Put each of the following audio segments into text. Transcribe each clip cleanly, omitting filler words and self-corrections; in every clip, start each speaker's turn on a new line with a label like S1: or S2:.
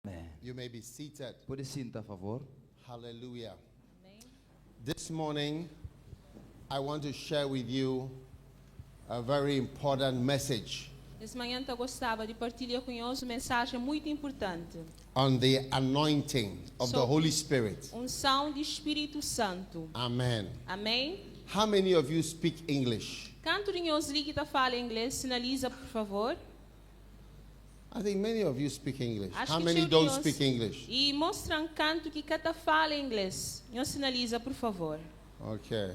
S1: Amen.
S2: You may be seated.
S1: Pode sentar, a favor.
S2: Hallelujah. This morning, I want to share with you a very important message
S3: Nessa manhã eu gostava de partilhar com vocês uma mensagem muito importante.
S2: on the anointing of the
S3: So-
S2: Holy Spirit.
S3: Unção de Espírito Santo.
S2: Amen.
S3: Amém?
S2: How many of you speak English?
S3: Canto de vocês que está falando inglês, sinaliza, por favor.
S2: I think many of you speak English.
S3: Acho
S2: How
S3: que
S2: many
S3: tio
S2: don't
S3: Deus-
S2: speak English?
S3: E mostram canto que cada fala inglês. Não sinaliza, por favor.
S2: Okay.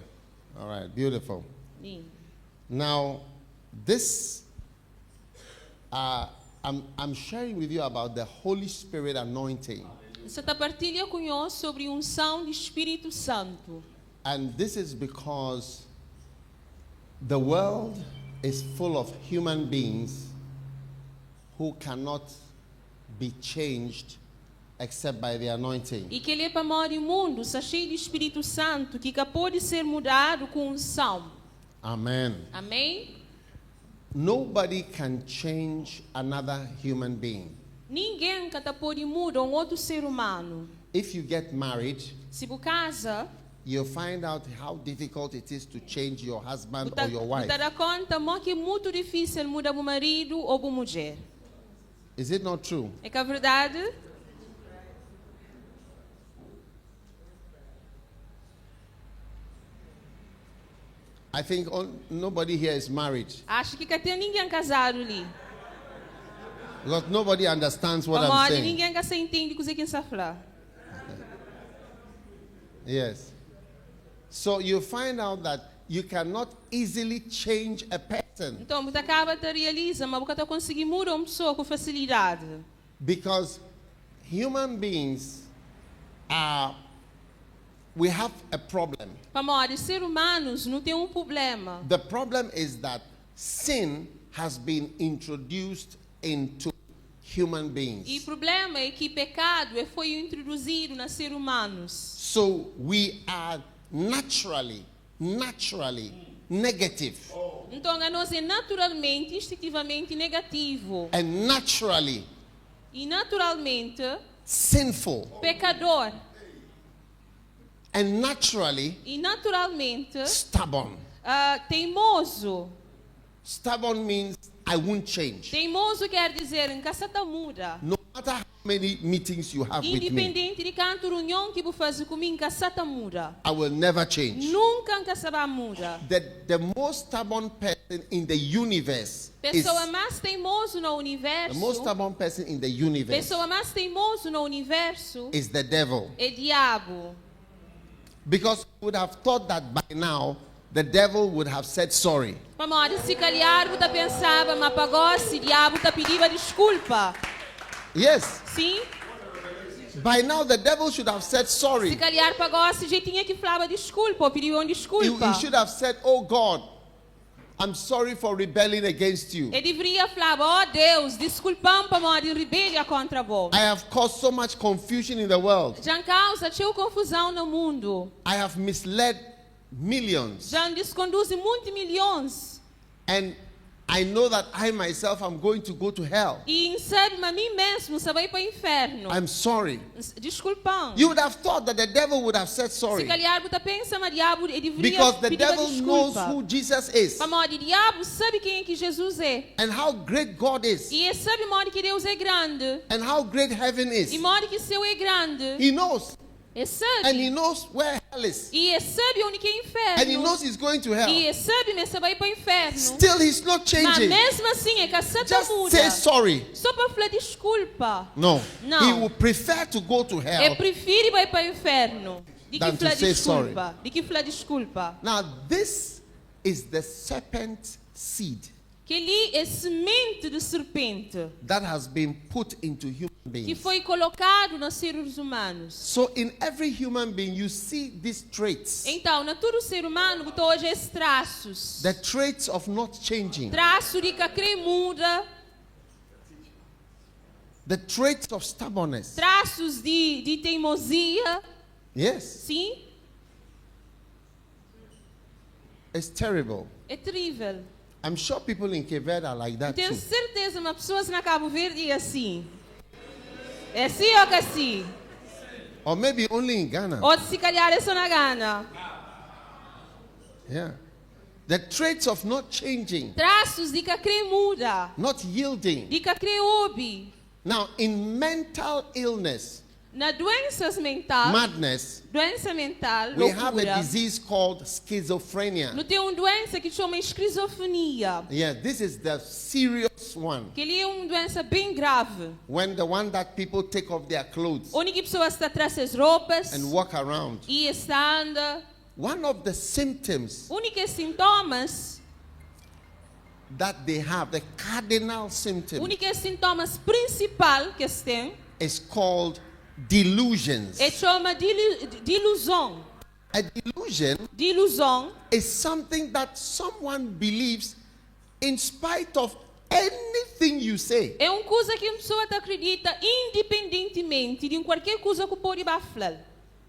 S2: All right. Beautiful.
S3: E
S2: Now, this, I'm sharing with you about the Holy Spirit anointing.
S3: Você está partilhando com nós sobre unção de Espírito Santo.
S2: And this is because the world is full of human beings who cannot be changed except by the anointing.
S3: E que ele é para morrer o mundo, está cheio de Espírito Santo, que pode ser mudado com unção.
S2: Amen.
S3: Amém?
S2: Nobody can change another human being.
S3: Ninguém que pode mudar outro ser humano.
S2: If you get married,
S3: Se você casa,
S2: you'll find out how difficult it is to change your husband
S3: você
S2: or your wife.
S3: dá conta que é muito difícil mudar o marido ou a mulher.
S2: Is it not true?
S3: É que a verdade?
S2: I think nobody here is married
S3: Acho que tem ninguém casado ali.
S2: because nobody understands what I'm
S3: Amor,
S2: saying.
S3: ninguém que se entende o que você está falando.
S2: Yes. So you find out that you cannot easily change a person
S3: Então, você acaba de realizar, mas você está conseguindo mudar uma pessoa com facilidade.
S2: because human beings are, we have a problem.
S3: Amor, seres humanos não tem problema.
S2: The problem is that sin has been introduced into human
S3: E o
S2: beings.
S3: problema é que pecado foi introduzido nos seres humanos.
S2: So we are naturally negative
S3: Então, nós é naturalmente, instintivamente negativo.
S2: and naturally
S3: E naturalmente,
S2: sinful
S3: pecador.
S2: and naturally
S3: E naturalmente,
S2: stubborn.
S3: teimoso.
S2: Stubborn means I won't change.
S3: Teimoso quer dizer, em caçata muda.
S2: No matter how many meetings you have with me,
S3: Independente de quanto reunião que você faz comigo, em caçata muda.
S2: I will never change.
S3: Nunca em caçaba muda.
S2: The most stubborn person in the universe is
S3: Pessoa mais teimoso no
S2: the
S3: universo.
S2: most stubborn person in the universe
S3: Pessoa mais teimoso no universo
S2: is the devil.
S3: é diabo.
S2: Because you would have thought that by now the devil would have said sorry.
S3: Amor, se calhar você pensava, mas pagou se diabo está pedindo desculpa.
S2: Yes.
S3: Sim?
S2: By now the devil should have said
S3: Se
S2: sorry.
S3: calhar pagou se já tinha que falar desculpa, ou pediu uma
S2: He
S3: desculpa.
S2: should have said, "Oh God, I'm sorry for rebelling against you.
S3: Ele deveria falar, oh Deus, desculpam para morrer em rebelião contra vós.
S2: I have caused so much confusion in the world.
S3: Já causa tinha confusão no mundo.
S2: I have misled millions.
S3: Já desconduz muitos milhões.
S2: And I know that I myself am going to go to hell.
S3: E sabe, a mim mesmo, você vai para o inferno.
S2: I'm sorry."
S3: Desculpam.
S2: You would have thought that the devil would have said
S3: Se
S2: sorry.
S3: calhar você pensa, mas diabo ele deveria
S2: Because the
S3: pedir
S2: devil knows
S3: desculpa.
S2: who Jesus is
S3: Mas o diabo sabe quem é que Jesus é.
S2: and how great God is
S3: E ele sabe que Deus é grande.
S2: and how great heaven is.
S3: E que céu é grande.
S2: He knows.
S3: Ele
S2: And he
S3: sabe.
S2: knows where hell is.
S3: E ele sabe onde que é
S2: And he
S3: inferno.
S2: knows he's going to
S3: E
S2: hell.
S3: ele sabe, mas você vai para o inferno.
S2: Still, he's not
S3: Mas
S2: changing.
S3: mesmo assim, é que a santa
S2: Just
S3: muda.
S2: say sorry.
S3: Só para falar desculpa.
S2: No.
S3: Não.
S2: He would prefer to go to
S3: Eu
S2: hell.
S3: prefiro ir para o inferno. De
S2: Than
S3: que
S2: to
S3: falar
S2: say
S3: desculpa. De que falar desculpa.
S2: Now, this is the serpent seed
S3: Que ali é semente de serpente.
S2: that has been put into human
S3: Que
S2: beings.
S3: foi colocado nos seres humanos.
S2: So, in every human being, you see these traits.
S3: Então, na todo ser humano, que hoje esses traços.
S2: The traits of not changing.
S3: Traço de que crê muda.
S2: The traits of stubbornness.
S3: Traços de teimosia.
S2: Yes.
S3: Sim,
S2: It's terrible.
S3: é terrível.
S2: I'm sure people in Cape Verde are like that
S3: Tenho
S2: too.
S3: certeza que pessoas na Cabo Verde é assim. É sim ou que sim?
S2: Or maybe only in Ghana.
S3: Ou se calhar é só na Gana.
S2: Yeah. The traits of not changing,
S3: Traços de que crê muda.
S2: not yielding.
S3: De que crê ouve.
S2: Now, in mental illness,
S3: Na doenças mental,
S2: madness,
S3: doença mental,
S2: we have a
S3: loucura,
S2: disease called schizophrenia.
S3: não tem uma doença que chama esquizofrenia.
S2: Yeah, this is the serious one.
S3: Que ele é uma doença bem grave.
S2: When the one that people take off their clothes
S3: Onde pessoa está atrás das roupas
S2: and walk around.
S3: e está anda.
S2: One of the symptoms
S3: Únicos sintomas,
S2: that they have, the cardinal symptom,
S3: únicos sintomas principal que se tem
S2: is called delusions.
S3: é chama de ilusão.
S2: A delusion
S3: De ilusão
S2: is something that someone believes in spite of anything you say.
S3: é uma coisa que uma pessoa acredita independentemente de qualquer coisa que pode falar.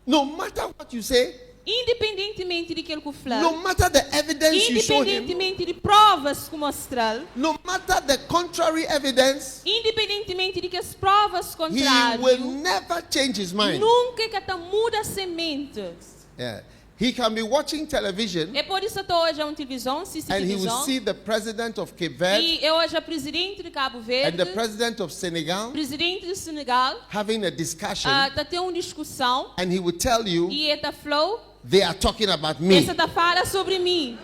S2: No matter what you say,
S3: Independentemente de que ele fala.
S2: no matter the evidence you show him,
S3: Independentemente de provas que mostrar.
S2: no matter the contrary evidence,
S3: Independentemente de que as provas
S2: he
S3: contrárias.
S2: will never change his mind.
S3: Nunca que ata muda semente.
S2: Yeah. He can be watching television
S3: É por isso que hoje uma televisão, assiste
S2: and he will
S3: televisão.
S2: see the president of Cape Verde
S3: E eu hoje a presidente de Cabo
S2: and
S3: Verde,
S2: the president of Senegal
S3: presidente de Senegal,
S2: having a discussion,
S3: tá tendo uma discussão
S2: and he will tell you
S3: e esta falou,
S2: they are talking about me.
S3: essa tá fala sobre mim,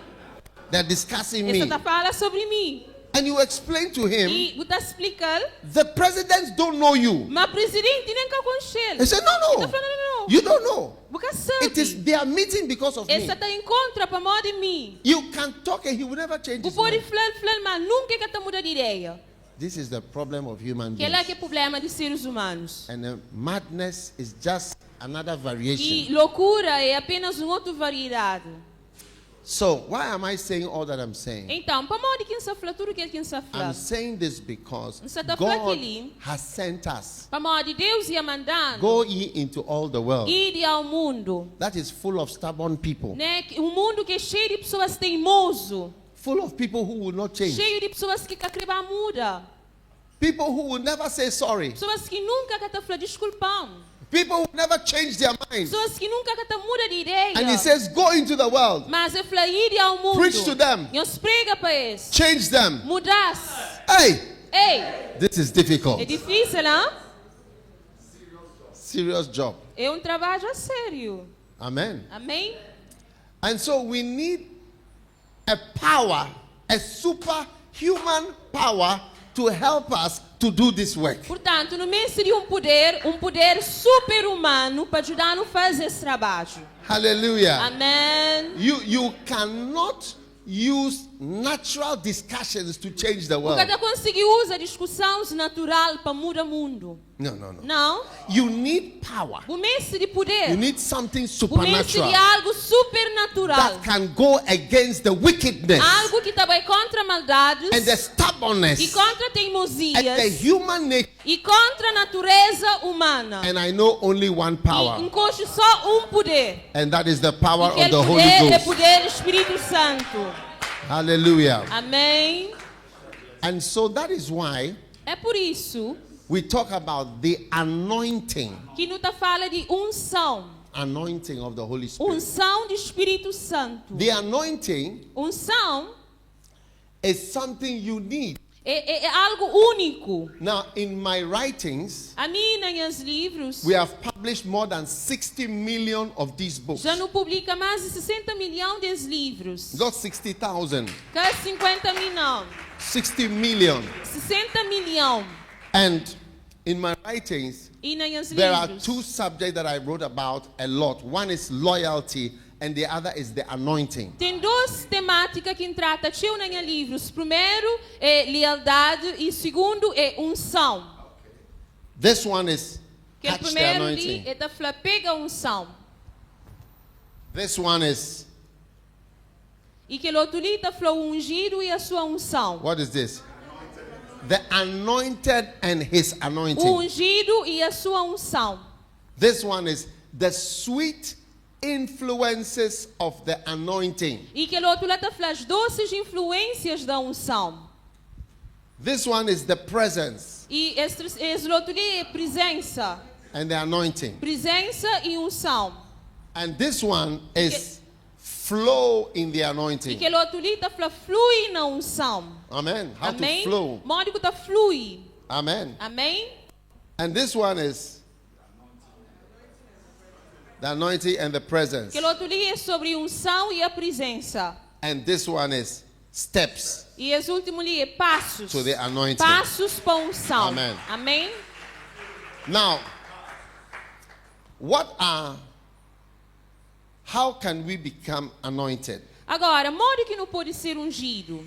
S2: They're discussing
S3: essa
S2: me.
S3: tá fala sobre mim.
S2: And you explain to him,
S3: E você explicar,
S2: the presidents don't know you.
S3: mas presidente nem que conselho.
S2: He said, no,
S3: Tá
S2: no,
S3: falando não.
S2: you don't know.
S3: Porque
S2: It is,
S3: sabe.
S2: they are meeting because of me.
S3: Essa tá em contra para modo de mim.
S2: You can talk and he will never change
S3: O
S2: his
S3: pode
S2: mind.
S3: falar, mas nunca que tá muda de ideia.
S2: This is the problem of human
S3: Que é que é
S2: beings.
S3: problema de seres humanos.
S2: And madness is just another
S3: E
S2: variation.
S3: loucura é apenas uma outra variedade.
S2: So, why am I saying all that I'm saying?
S3: Então, para modo de quem se fala tudo que quem se
S2: I'm
S3: fala.
S2: saying this because
S3: Você tá
S2: God
S3: falando ali.
S2: has sent us.
S3: Para modo de Deus ia mandando.
S2: Go ye into all the world.
S3: Ir ao mundo.
S2: That is full of stubborn people.
S3: Né? Um mundo que é cheio de pessoas teimoso.
S2: Full of people who will not change.
S3: Cheio de pessoas que querem muda.
S2: People who will never say sorry.
S3: Pessoas que nunca querem falar desculpão.
S2: People who never change their minds.
S3: Pessoas que nunca querem mudar de ideia.
S2: And he says, go into the world.
S3: Mas eu falei, ir ao mundo.
S2: Preach to them.
S3: E os prega para eles.
S2: Change them.
S3: Mudasse.
S2: Hey,
S3: Ei,
S2: this is difficult.
S3: é difícil, não?
S2: Serious job.
S3: É um trabalho a sério.
S2: Amen.
S3: Amém?
S2: And so we need a power, a superhuman power to help us to do this work.
S3: Portanto, no meio seria um poder super-humano para ajudar a fazer esse trabalho.
S2: Hallelujah.
S3: Amém.
S2: You cannot use natural discussions to change the world.
S3: Porque não conseguir usar discussões natural para mudar o mundo.
S2: No, no, no.
S3: Não.
S2: You need power.
S3: O meio seria poder.
S2: You need something
S3: O meio
S2: supernatural
S3: seria algo supernatural.
S2: that can go against the wickedness
S3: Algo que também contra maldades
S2: and the stubbornness
S3: e contra
S2: and the
S3: teimosias
S2: human nature.
S3: e contra a natureza humana.
S2: And I know only one
S3: E
S2: power,
S3: encosto só poder.
S2: and that is the power
S3: E
S2: of the
S3: aquele
S2: Holy
S3: poder é
S2: Ghost.
S3: poder do Espírito Santo.
S2: Hallelujah.
S3: Amém.
S2: And so that is why
S3: É por isso
S2: we talk about the anointing,
S3: que não está fala de unção.
S2: anointing of the Holy Spirit.
S3: Unção do Espírito Santo.
S2: The anointing
S3: Unção
S2: is something you need.
S3: é algo único.
S2: Now, in my writings,
S3: A mim, nos meus livros,
S2: we have published more than 60 million of these books.
S3: já não publica mais de 60 milhões de livros.
S2: Not 60,000,
S3: Que 50 milhões.
S2: 60 million.
S3: 60 milhões.
S2: And in my writings,
S3: E nos meus
S2: there are
S3: livros.
S2: two subjects that I wrote about a lot. One is loyalty, and the other is the anointing.
S3: Tem duas temáticas que trata tio nos meus livros. Primeiro é lealdade e segundo é unção.
S2: This one is
S3: Que o
S2: catch the
S3: primeiro
S2: anointing.
S3: é da fala pega a unção.
S2: This one is,
S3: E que o outro ali está falando ungido e a sua unção.
S2: what is this? The anointed and his
S3: O
S2: anointing.
S3: ungido e a sua unção.
S2: This one is the sweet influences of the anointing.
S3: E que o outro lá está falando as doces influências da unção.
S2: This one is the presence.
S3: E esse outro ali é presença.
S2: and the anointing.
S3: Presença e unção.
S2: And this one is flow in the
S3: E
S2: anointing.
S3: aquele outro ali está flui na unção.
S2: Amen. How
S3: Amém?
S2: to flow.
S3: Modo que está flui.
S2: Amen.
S3: Amém?
S2: And this one is the anointing and the presence.
S3: Aquele outro ali é sobre unção e a presença.
S2: And this one is steps
S3: E esse último ali é passos.
S2: to the anointing.
S3: Passos para a unção.
S2: Amém.
S3: Amém?
S2: Now, how can we become anointed?
S3: Agora, modo que não pode ser ungido.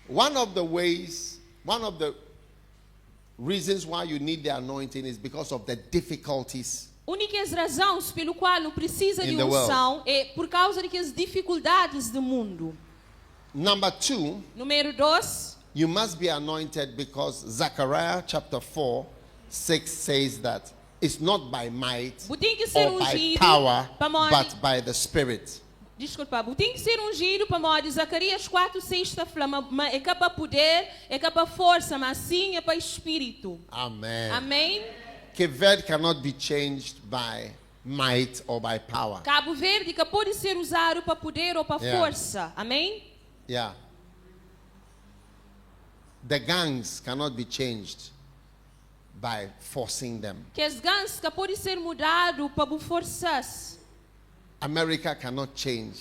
S2: One of the reasons why you need the anointing is because of the difficulties.
S3: Únicas razões pelo qual não precisa de
S2: In the
S3: unção é por causa das dificuldades do mundo.
S2: Number 2,
S3: Número 2,
S2: you must be anointed because Zechariah chapter 4:6 says that it's not by might
S3: tem que ser
S2: or by
S3: ungido
S2: power,
S3: para modo.
S2: but by the Spirit.
S3: Desculpa, tem que ser ungido para modo. Zacarias 4:6 está falando, é para poder, é para força, mas sim é para espírito.
S2: Amen.
S3: Amém?
S2: Cape Verde cannot be changed by might or by power.
S3: Cabo Verde que pode ser usado para poder ou para
S2: Yeah.
S3: força. Amém?
S2: Yeah. The gangs cannot be changed by forcing them.
S3: Que as gangues que pode ser mudado para forçar.
S2: America cannot change.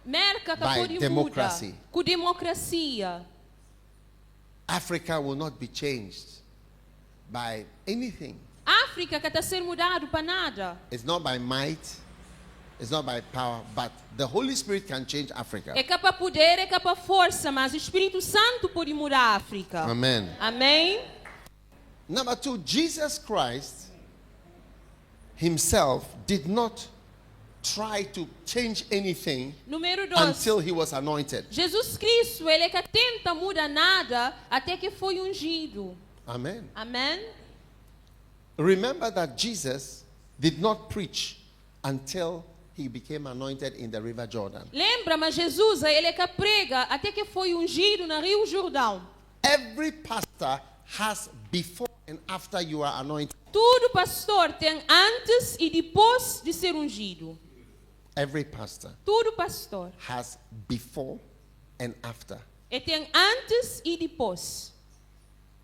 S3: Merca que
S2: By
S3: pode
S2: democracy.
S3: mudar com democracia.
S2: Africa will not be changed by anything.
S3: África que está ser mudado para nada.
S2: It's not by might, it's not by power, but the Holy Spirit can change Africa.
S3: É para poder, é para força, mas o Espírito Santo pode mudar a África.
S2: Amen.
S3: Amém?
S2: Number 2, Jesus Christ himself did not try to change anything
S3: Número 2.
S2: until he was anointed.
S3: Jesus Cristo, ele que tenta mudar nada até que foi ungido.
S2: Amen.
S3: Amém?
S2: Remember that Jesus did not preach until he became anointed in the river Jordan.
S3: Lembra, mas Jesus, ele que prega até que foi ungido no Rio Jordão.
S2: Every pastor has before and after you are anointed.
S3: Todo pastor tem antes e depois de ser ungido.
S2: Every pastor
S3: Todo pastor.
S2: has before and after.
S3: E tem antes e depois.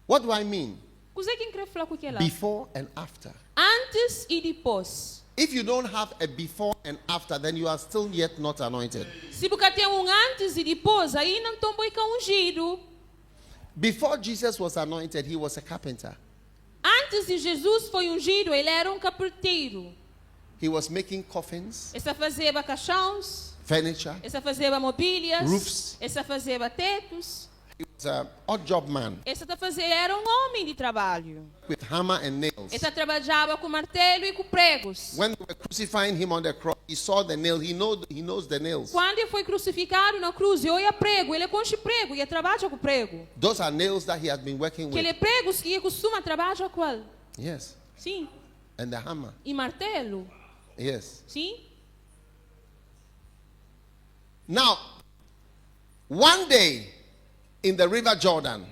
S2: What do I mean?
S3: O que quem quer falar com aquela?
S2: Before and after.
S3: Antes e depois.
S2: If you don't have a before and after, then you are still yet not anointed.
S3: Se você tem antes e depois, aí não estão bem ungido.
S2: Before Jesus was anointed, he was a carpenter.
S3: Antes de Jesus foi ungido, ele era carpinteiro.
S2: He was making coffins,
S3: Ele fazia caixões,
S2: furniture.
S3: ele fazia mobílias,
S2: Roofs.
S3: ele fazia tetos.
S2: He was an odd job man
S3: Ele era homem de trabalho.
S2: with hammer and nails.
S3: Ele trabalhava com martelo e com pregos.
S2: When they were crucifying him on the cross, he saw the nail. He knows the nails.
S3: Quando ele foi crucificado na cruz, ele olha prego, ele conche prego, ele trabalha com prego.
S2: Those are nails that he had been working
S3: Aquele
S2: with.
S3: pregos que ele costuma trabalhar com ele.
S2: Yes.
S3: Sim.
S2: And the hammer.
S3: E martelo.
S2: Yes.
S3: Sim.
S2: Now, one day in the river Jordan,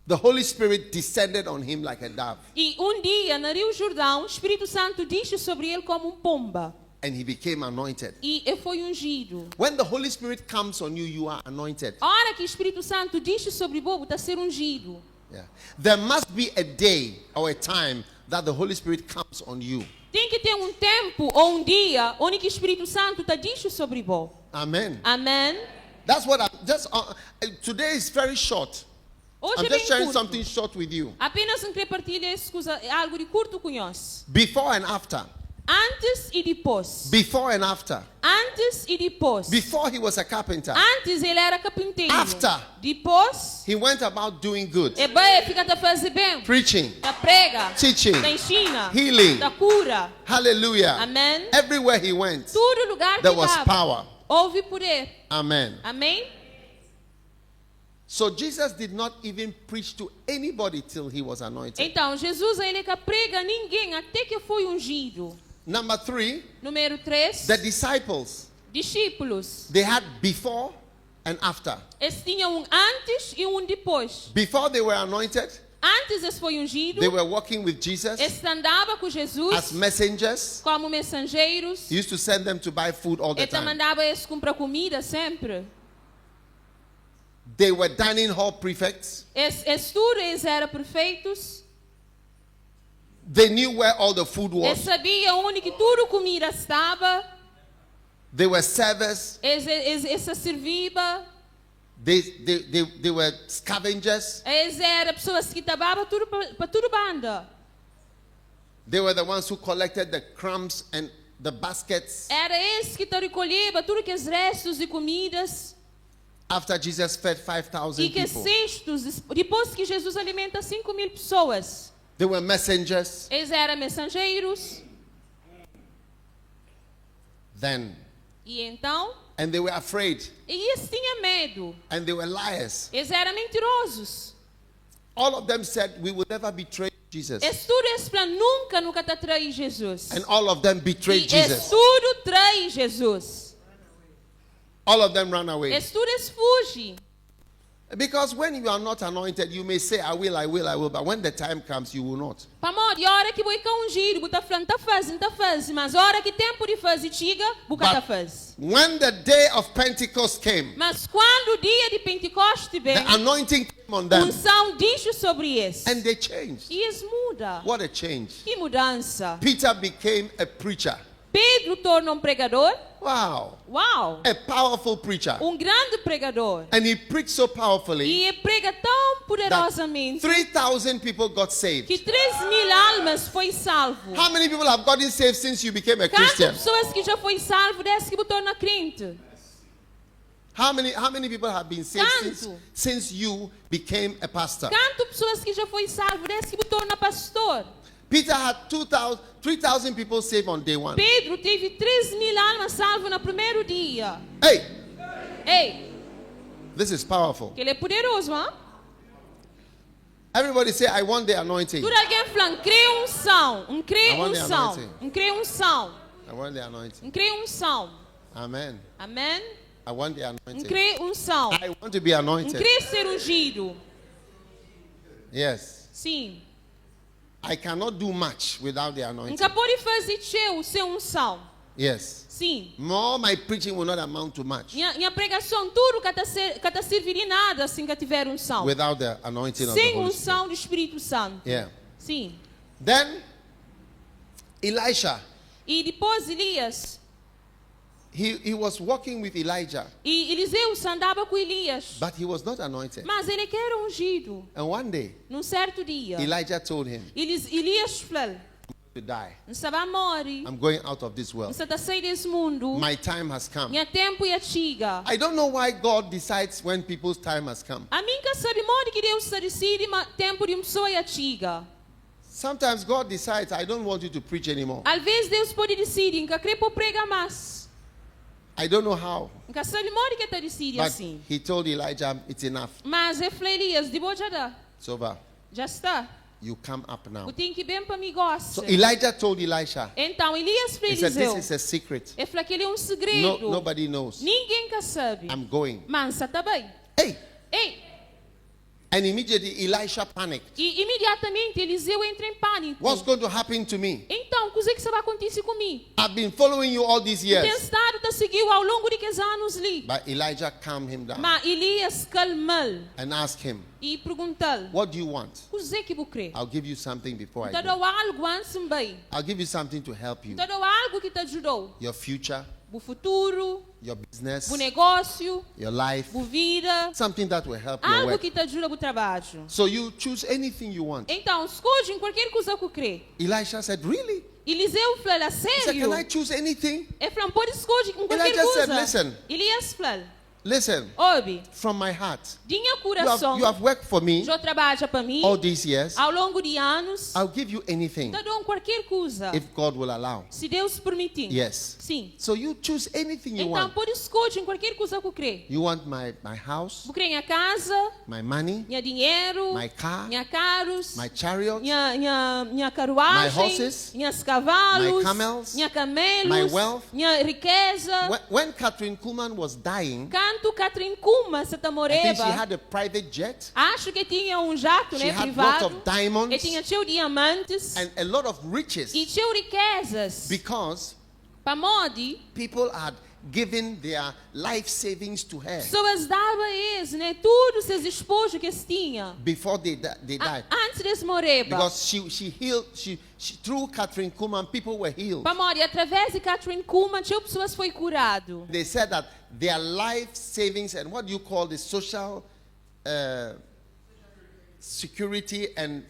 S2: the Holy Spirit descended on him like a dove,
S3: E dia, no Rio Jordão, o Espírito Santo disse sobre ele como pomba.
S2: and he became anointed.
S3: E ele foi ungido.
S2: When the Holy Spirit comes on you, you are anointed.
S3: A hora que o Espírito Santo disse sobre Bobo, está a ser ungido.
S2: Yeah. There must be a day or a time that the Holy Spirit comes on you.
S3: Tem que ter tempo ou dia onde que o Espírito Santo está disse sobre Bobo.
S2: Amen.
S3: Amém?
S2: That's what I'm just. Today is very short.
S3: Hoje
S2: I'm
S3: é
S2: just
S3: bem
S2: sharing
S3: curto.
S2: something short with you.
S3: Apenas querer partilhar algo de curto com nós.
S2: Before and after.
S3: Antes e depois.
S2: Before and after.
S3: Antes e depois.
S2: Before he was a carpenter,
S3: Antes ele era carpinteiro.
S2: After.
S3: Depois,
S2: he went about doing good,
S3: é bem, fica a fazer bem.
S2: preaching,
S3: Da prega.
S2: teaching,
S3: Da ensina.
S2: healing.
S3: Da cura.
S2: Hallelujah.
S3: Amém.
S2: Everywhere he went,
S3: Todo lugar que
S2: there was
S3: estava,
S2: power.
S3: houve poder.
S2: Amen.
S3: Amém?
S2: So Jesus did not even preach to anybody till he was anointed.
S3: Então, Jesus ele que prega a ninguém até que foi ungido.
S2: Number 3,
S3: Número 3.
S2: the disciples,
S3: Discípulos.
S2: they had before and after.
S3: Eles tinham antes e depois.
S2: Before they were anointed,
S3: Antes esse foi ungido.
S2: They were walking with Jesus
S3: Esse andava com
S2: as
S3: Jesus
S2: messengers.
S3: como mensageiros.
S2: He used to send them to buy food all the
S3: Ele
S2: time.
S3: mandava esse comprar comida sempre.
S2: They were dining hall prefects.
S3: Esse tudo eles eram prefeitos.
S2: They knew where all the food
S3: Eles
S2: was.
S3: sabiam onde que tudo comida estava.
S2: They were servers.
S3: Eles serviam.
S2: They were scavengers.
S3: Eles eram pessoas que trabalhavam tudo para tudo banda.
S2: They were the ones who collected the crumbs and the baskets
S3: Era esse que recolhia tudo que os restos de comidas
S2: after Jesus fed
S3: e
S2: 5,000
S3: que
S2: people.
S3: cestos, depois que Jesus alimenta 5.000 pessoas.
S2: They were messengers.
S3: Eles eram mensageiros.
S2: Then,
S3: E então,
S2: and they were afraid,
S3: e eles tinham medo.
S2: and they were liars.
S3: Eles eram mentirosos.
S2: All of them said, "We will never betray Jesus."
S3: Esse tudo esse para nunca te trair Jesus.
S2: And all of them betrayed
S3: E esse
S2: Jesus.
S3: tudo trai Jesus.
S2: All of them ran away.
S3: Esse tudo esse fuge.
S2: Because when you are not anointed, you may say, I will, I will, I will. But when the time comes, you will not.
S3: Para morrer, a hora que vou ficar ungido, vou estar falando, tá fazendo. Mas a hora que tempo de fazer chega, vou tá faz.
S2: When the day of Pentecost came,
S3: Mas quando o dia de Pentecoste vem,
S2: the anointing came on them,
S3: unção diz sobre eles.
S2: and they changed.
S3: E eles mudam.
S2: What a change.
S3: Que mudança.
S2: Peter became a preacher.
S3: Pedro torna pregador.
S2: Wow.
S3: Uau!
S2: A powerful preacher.
S3: Grande pregador.
S2: And he preached so powerfully
S3: E ele prega tão
S2: that
S3: poderosamente
S2: 3,000 people got saved.
S3: que 3.000 almas foi salvo.
S2: How many people have gotten saved since you became a
S3: Quantas
S2: Christian?
S3: pessoas que já foi salvo desde que botou na crente?
S2: How many people have been saved
S3: Tanto.
S2: since you became a pastor?
S3: Quantas pessoas que já foi salvo desde que botou na pastor?
S2: Peter had 3,000 people saved on day one.
S3: Pedro teve 3.000 almas salvas no primeiro dia.
S2: Hey,
S3: Ei,
S2: this is powerful.
S3: que ele é poderoso, hein?
S2: Everybody say, I want the anointing.
S3: Tudo alguém falando, crê unção, crê
S2: I want the
S3: unção,
S2: anointing.
S3: crê unção,
S2: I want the anointing.
S3: crê unção.
S2: Amen.
S3: Amém?
S2: I want the anointing.
S3: Crê unção.
S2: I want to be anointed.
S3: Crê ser ungido.
S2: Yes.
S3: Sim.
S2: I cannot do much without the anointing.
S3: Nunca pode fazer teu ser unção.
S2: Yes.
S3: Sim.
S2: More my preaching will not amount to much
S3: Minha pregação, tudo que está servir de nada assim que tiver unção.
S2: without the anointing of the
S3: Sem
S2: Holy Spirit.
S3: unção do Espírito Santo.
S2: Yeah.
S3: Sim.
S2: Then Elisha,
S3: E depois Elias.
S2: he was walking with Elijah,
S3: E Eliseu andava com Elias.
S2: but he was not anointed.
S3: Mas ele que era ungido.
S2: And one day,
S3: Num certo dia.
S2: Elijah told him
S3: Elias falou.
S2: to die.
S3: Não estava morre.
S2: I'm going out of this
S3: Não
S2: world.
S3: está sair desse mundo.
S2: My time has come.
S3: Minha tempo ia chega.
S2: I don't know why God decides when people's time has come.
S3: A mim que sabe morre que Deus está decide tempo de uma pessoa ia chega.
S2: Sometimes God decides, I don't want you to preach anymore.
S3: Às vezes Deus pode decidir, nunca crê por pregar mais.
S2: I don't know how.
S3: Nunca sabe morre que está decide
S2: But
S3: assim.
S2: he told Elijah, it's enough.
S3: Mas eu falei, Elias, de boa já dá.
S2: It's over.
S3: Já está.
S2: You come up now.
S3: Eu tenho que ir bem para mim gosta.
S2: So Elijah told Elisha,
S3: Então Elias falou,
S2: he said,
S3: Eliseu.
S2: this is a secret.
S3: Ele falou que ele é segredo.
S2: Nobody knows.
S3: Ninguém que sabe.
S2: I'm going.
S3: Mansa tá bem.
S2: Hey!
S3: Ei,
S2: And immediately Elisha panicked.
S3: e imediatamente Eliseu entra em pânico.
S2: What's going to happen to me?
S3: Então, o que vai acontecer comigo?
S2: I've been following you all these
S3: Tem
S2: years.
S3: estado te seguiu ao longo de que anos ali.
S2: But Elijah calmed him down
S3: Mas Elias calmou
S2: and asked him,
S3: e perguntou:
S2: what do you want?
S3: o que você quer?
S2: I'll give you something before I
S3: Te
S2: go.
S3: dou algo antes bem.
S2: I'll give you something to help you.
S3: Te dou algo que te ajudou.
S2: Your future,
S3: O futuro,
S2: your business,
S3: o negócio,
S2: your life.
S3: a vida.
S2: Something that will help your
S3: Algo
S2: work.
S3: que te ajuda no trabalho.
S2: So you choose anything you want.
S3: Então, escolhe qualquer coisa que crê.
S2: Elisha said, really?
S3: Eliseu falou:
S2: He said,
S3: sério?
S2: can I choose anything?
S3: Ele falou: pode escolher qualquer
S2: Elijah said,
S3: coisa.
S2: listen.
S3: Elias falou:
S2: Listen,
S3: ouve,
S2: from my heart,
S3: dinha
S2: you
S3: coração.
S2: have worked for me
S3: Já trabalha para mim
S2: all these years.
S3: ao longo de anos.
S2: I'll give you anything
S3: Te dou qualquer coisa.
S2: if God will allow.
S3: Se Deus permitir.
S2: Yes.
S3: Sim.
S2: So you choose anything you
S3: Então,
S2: want.
S3: pode escolher qualquer coisa que crê.
S2: You want my house,
S3: Eu crê minha casa,
S2: my money,
S3: minha dinheiro,
S2: my car,
S3: minha carros,
S2: my chariot,
S3: minha carruagem,
S2: my horses,
S3: minhas cavalos,
S2: my camels,
S3: minha camelos,
S2: my wealth.
S3: minha riqueza.
S2: When Catherine Kuhlman was dying,
S3: Portanto, Catherine Kuma se
S2: I think she
S3: tamoreba.
S2: had a private jet.
S3: Acho que tinha jato,
S2: She
S3: né,
S2: had lots
S3: privado.
S2: of diamonds
S3: E tinha cheio diamantes
S2: and a lot of riches
S3: e cheio riquezas.
S2: because
S3: Para modi,
S2: people had given their life savings to her
S3: pessoas davam a eles, né, tudo seus despojos que eles tinham.
S2: before they died.
S3: Antes de moreba.
S2: Because she healed, she through Catherine Kuhlman, people were healed.
S3: Para modi, através de Catherine Kuma, cheio pessoas foi curado.
S2: They said that their life savings and what do you call the social security and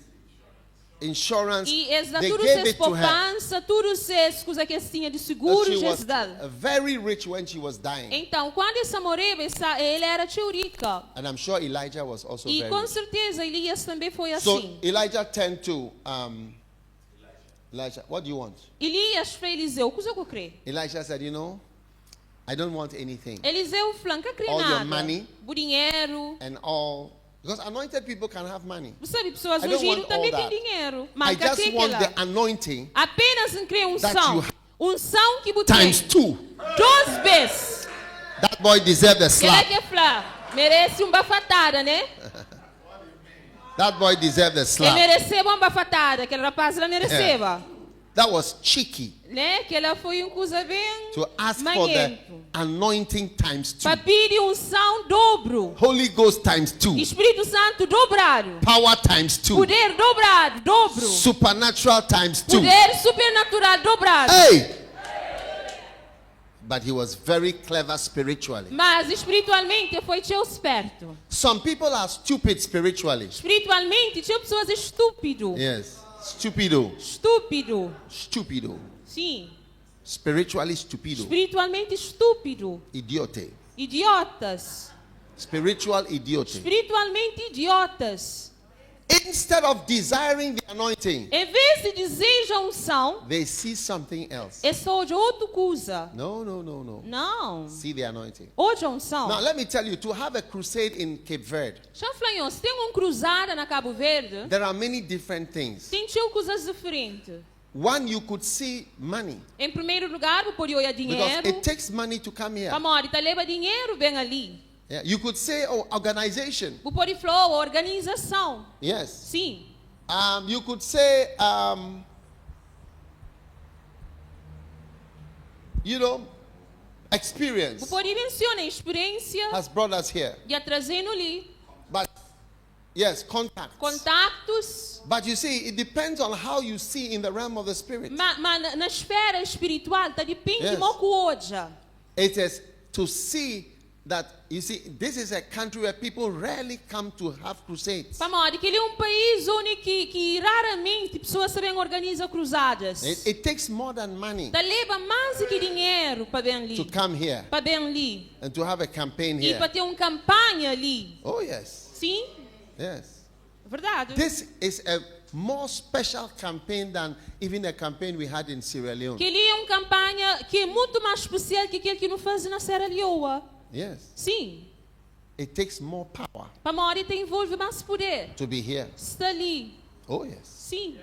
S2: insurance,
S3: E eles dão
S2: they
S3: tudo
S2: gave
S3: seus
S2: it to her.
S3: poupança, tudo seus coisas que eles tinham de
S2: But
S3: seguro,
S2: she
S3: eles
S2: was
S3: dão.
S2: very rich when she was dying.
S3: Então, quando essa moreba, ele era tio rica.
S2: And I'm sure Elijah was also
S3: E
S2: very
S3: com
S2: rich.
S3: certeza Elias também foi
S2: So
S3: assim.
S2: Elijah turned to Elijah, what do you want?
S3: Elias foi Eliseu, o que eu creio?
S2: Elijah said, you know, I don't want anything.
S3: Eliseu flanca
S2: All your
S3: nada.
S2: money.
S3: O dinheiro.
S2: And all, because anointed people can have money.
S3: Você sabe, pessoas
S2: I don't
S3: ungidas
S2: want
S3: também
S2: all
S3: têm
S2: that.
S3: dinheiro.
S2: I
S3: Mas
S2: just
S3: que
S2: want
S3: lá?
S2: the anointing
S3: Apenas em crer
S2: that you
S3: unção.
S2: have
S3: Unção que você
S2: times
S3: tem.
S2: 2.
S3: 2 vezes.
S2: That boy deserved a
S3: Ele
S2: slap.
S3: quer falar. Merece uma bafatada, né?
S2: That boy deserved a
S3: Ele
S2: slap.
S3: mereceu uma bafatada. Aquele rapaz, ela mereceva.
S2: That was cheeky
S3: Né? Que ela foi coisa bem
S2: to ask for the
S3: manhento.
S2: anointing times 2.
S3: Para pedir unção dobro.
S2: Holy Ghost times 2.
S3: Espírito Santo dobrado.
S2: Power times 2.
S3: Poder dobrado, dobro.
S2: Supernatural times 2.
S3: Poder supernatural dobrado.
S2: Hey! But he was very clever spiritually.
S3: Mas espiritualmente foi teu esperto.
S2: Some people are stupid spiritually.
S3: Espiritualmente tinha pessoas estúpido.
S2: Yes. Stupido.
S3: Estúpido.
S2: Stupido.
S3: Sim.
S2: Spiritually stupido.
S3: Espiritualmente estúpido.
S2: Idiote.
S3: Idiotas.
S2: Spiritual idiote.
S3: Espiritualmente idiotas.
S2: Instead of desiring the anointing,
S3: Em vez de desejar unção,
S2: they see something else.
S3: é só de outra coisa.
S2: No, no, no, no.
S3: Não.
S2: See the anointing.
S3: Hoje a unção.
S2: Now, let me tell you, to have a crusade in Cape Verde,
S3: Já falei, se tem cruzada na Cabo Verde,
S2: there are many different things.
S3: tem tio coisas diferentes.
S2: One, you could see money.
S3: Em primeiro lugar, pode olhar
S2: Because
S3: dinheiro.
S2: it takes money to come here.
S3: Amor, tá leva dinheiro bem ali.
S2: Yeah, you could say, oh, organization.
S3: O pode falar organização.
S2: Yes.
S3: Sim.
S2: You could say, you know, experience
S3: O pode mencionar a experiência
S2: has brought us here.
S3: de trazendo ali
S2: But, yes, contacts.
S3: contactos.
S2: But you see, it depends on how you see in the realm of the spirit.
S3: Mas na esfera espiritual, tá depende
S2: Yes.
S3: muito hoje.
S2: It is to see that, you see, this is a country where people rarely come to have crusades.
S3: Amor, que ele é país onde que raramente pessoas sabem organizar cruzadas.
S2: It takes more than money
S3: Tá leva mais do que dinheiro para bem ali.
S2: to come here
S3: Para bem ali.
S2: and to have a campaign
S3: E para
S2: here.
S3: ter campanha ali.
S2: Oh, yes.
S3: Sim,
S2: Yes.
S3: verdade.
S2: This is a more special campaign than even a campaign we had in Sierra Leone.
S3: Que ele é campanha que é muito mais especial que aquele que não faz na Serra Leoa.
S2: Yes.
S3: Sim,
S2: It takes more power
S3: para morrer envolve mais poder.
S2: to be here.
S3: Está ali.
S2: Oh, yes.
S3: Sim.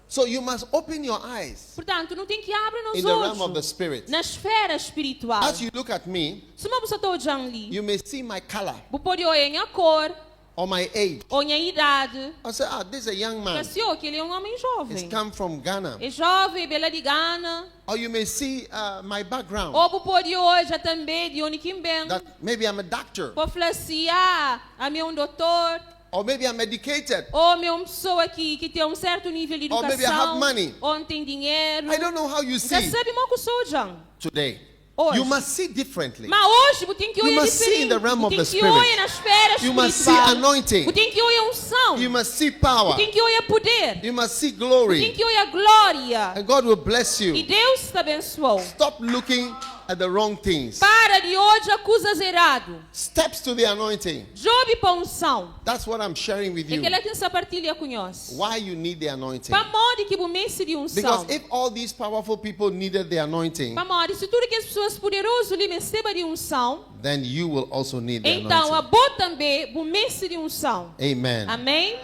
S2: So you must open your eyes
S3: Portanto, não tem que abrir nos
S2: in the realm of the
S3: olhos.
S2: spirit.
S3: Na esfera espiritual.
S2: As you look at me,
S3: Se uma pessoa está olhando ali,
S2: you may see my color
S3: você pode olhar em a cor,
S2: or my age.
S3: ou em a idade.
S2: I say, this is a young man.
S3: Pensou que ele é homem
S2: He's
S3: jovem.
S2: come from Ghana.
S3: É jovem, bela de Gana.
S2: Or you may see my background.
S3: Ou você pode olhar também de onde que vem.
S2: That maybe I'm a doctor.
S3: Pode falar assim, a meu doutor.
S2: Or maybe I'm educated.
S3: Ou uma pessoa que tem certo nível de
S2: Or maybe I have
S3: educação.
S2: money.
S3: Ou tem dinheiro.
S2: I don't know how you
S3: Já
S2: see
S3: sabe muito sou, John.
S2: today.
S3: Hoje.
S2: You must see differently.
S3: Mas hoje você tem que
S2: You
S3: olhar
S2: must see in the
S3: diferente.
S2: realm of
S3: Você
S2: the
S3: tem que
S2: spirit.
S3: olhar na esfera
S2: You must see
S3: espiritual.
S2: anointing.
S3: Você tem que olhar unção.
S2: You must see power.
S3: Você tem que olhar poder.
S2: You must see
S3: Tem
S2: glory.
S3: que olhar glória.
S2: And God will bless
S3: E
S2: you.
S3: Deus te abençoou.
S2: Stop looking at the wrong things.
S3: Para de hoje acusas errado.
S2: Steps to the anointing.
S3: Jobe para unção.
S2: That's what I'm sharing with
S3: É
S2: you.
S3: que ela tem essa partilha com nós.
S2: Why you need the anointing.
S3: Para modo que você de unção.
S2: Because if all these powerful people needed the anointing,
S3: Para modo, se tudo que as pessoas poderosas lhe recebam de unção,
S2: then you will also need the
S3: então a
S2: anointing.
S3: boa também você de unção.
S2: Amen.
S3: Amém?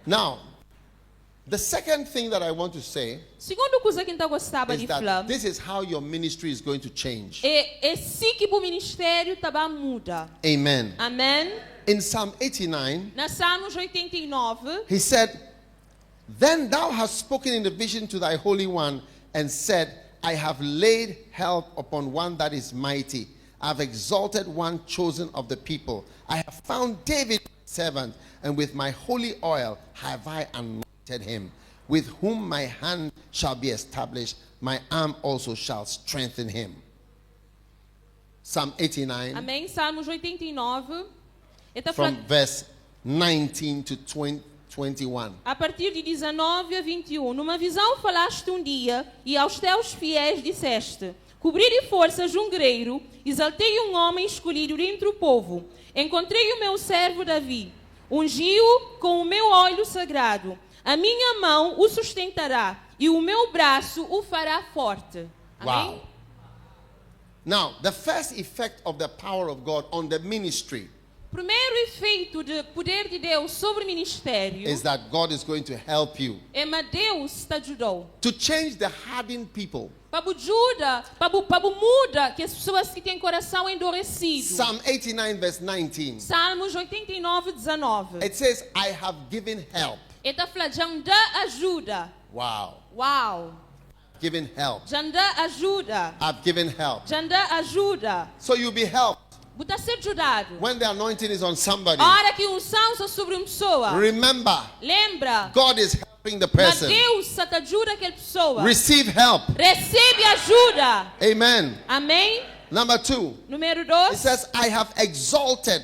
S2: Now, The second thing that I want to say
S3: Segunda coisa que eu gostava
S2: is
S3: de
S2: that
S3: falar
S2: this is how your ministry is going to change.
S3: é assim que o ministério também muda.
S2: Amen.
S3: Amém?
S2: In Psalm 89,
S3: Na Salmos 89,
S2: he said, "Then thou hast spoken in the vision to thy Holy One, and said, I have laid help upon one that is mighty. I have exalted one chosen of the people. I have found David, my servant, and with my holy oil have I anointed him, with whom my hand shall be established. My arm also shall strengthen him." Psalm 89,
S3: amém? Salmos 89, está
S2: from
S3: falando
S2: verse 19 to 21.
S3: a partir de 19 a 21. Numa visão falaste um dia e aos teus fiéis disseste: cobri de forças um guerreiro, exaltei um homem escolhido dentre o povo. Encontrei o meu servo Davi, ungi-o com o meu óleo sagrado. A minha mão o sustentará e o meu braço o fará forte. Amém?
S2: Wow. Now, the first effect of the power of God on the ministry
S3: Primeiro efeito do poder de Deus sobre o ministério
S2: is that God is going to help you
S3: é que Deus te ajudou.
S2: to change the hardened people.
S3: Para ajuda, para muda que as pessoas que têm coração endurecido.
S2: Psalm 89 verse 19.
S3: Salmos 89, 19.
S2: It says, "I have given help."
S3: Está falando, já me dá ajuda.
S2: Wow.
S3: Uau.
S2: Given help.
S3: Já me dá ajuda.
S2: I've given help.
S3: Já me dá ajuda.
S2: So you'll be helped
S3: Você ser ajudado.
S2: when the anointing is on somebody.
S3: A hora que unção está sobre uma pessoa.
S2: Remember,
S3: Lembra.
S2: God is helping the
S3: Mas
S2: person.
S3: Deus te ajuda aquela pessoa.
S2: Receive help.
S3: Recebe ajuda.
S2: Amen.
S3: Amém?
S2: Number 2.
S3: Número
S2: It
S3: 2.
S2: says, "I have exalted,"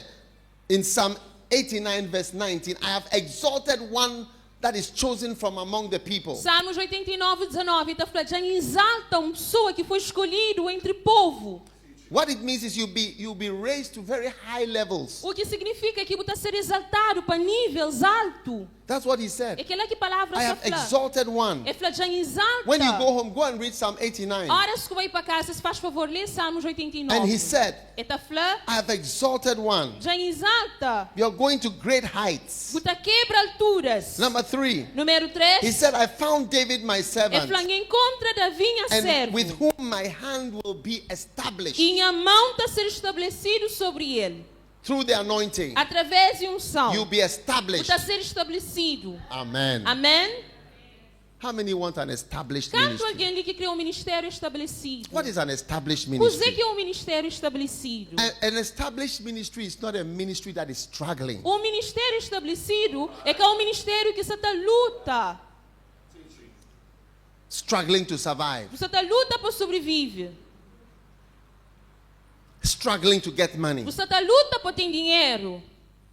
S2: in Psalm 89 verse 19, "I have exalted one that is chosen from among the people."
S3: Salmos 89, 19. Está falando, já exalta uma pessoa que foi escolhido entre o povo.
S2: What it means is you'll be raised to very high levels.
S3: O que significa que você ser exaltado para níveis altos.
S2: That's what he
S3: É
S2: said.
S3: aquela que palavra
S2: I
S3: está
S2: have
S3: falando.
S2: exalted one.
S3: É falar, já exalta.
S2: When you go home, go and read Psalm 89.
S3: Horas que vai para casa, se faz favor, lê Salmos 89.
S2: And he said,
S3: Está falando,
S2: "I have exalted one."
S3: já exalta.
S2: You're going to great heights.
S3: Você quebra alturas.
S2: Number 3.
S3: Número
S2: He
S3: 3.
S2: said, "I found David my
S3: É
S2: servant,
S3: falando, encontra Davi a
S2: and
S3: servo.
S2: with whom my hand will be established
S3: E a mão está a ser estabelecido sobre ele.
S2: through the anointing."
S3: Através de unção.
S2: You'll be established.
S3: Está a ser estabelecido.
S2: Amen.
S3: Amém?
S2: How many want an established
S3: Canto
S2: ministry?
S3: alguém ali que criou um ministério estabelecido.
S2: What is an established
S3: O que
S2: ministry?
S3: é um ministério estabelecido?
S2: An established ministry is not a ministry that is struggling.
S3: Um ministério estabelecido é que é um ministério que você está luta.
S2: Struggling to survive.
S3: Você está luta para sobreviver.
S2: Struggling to get money.
S3: Você está luta para ter dinheiro.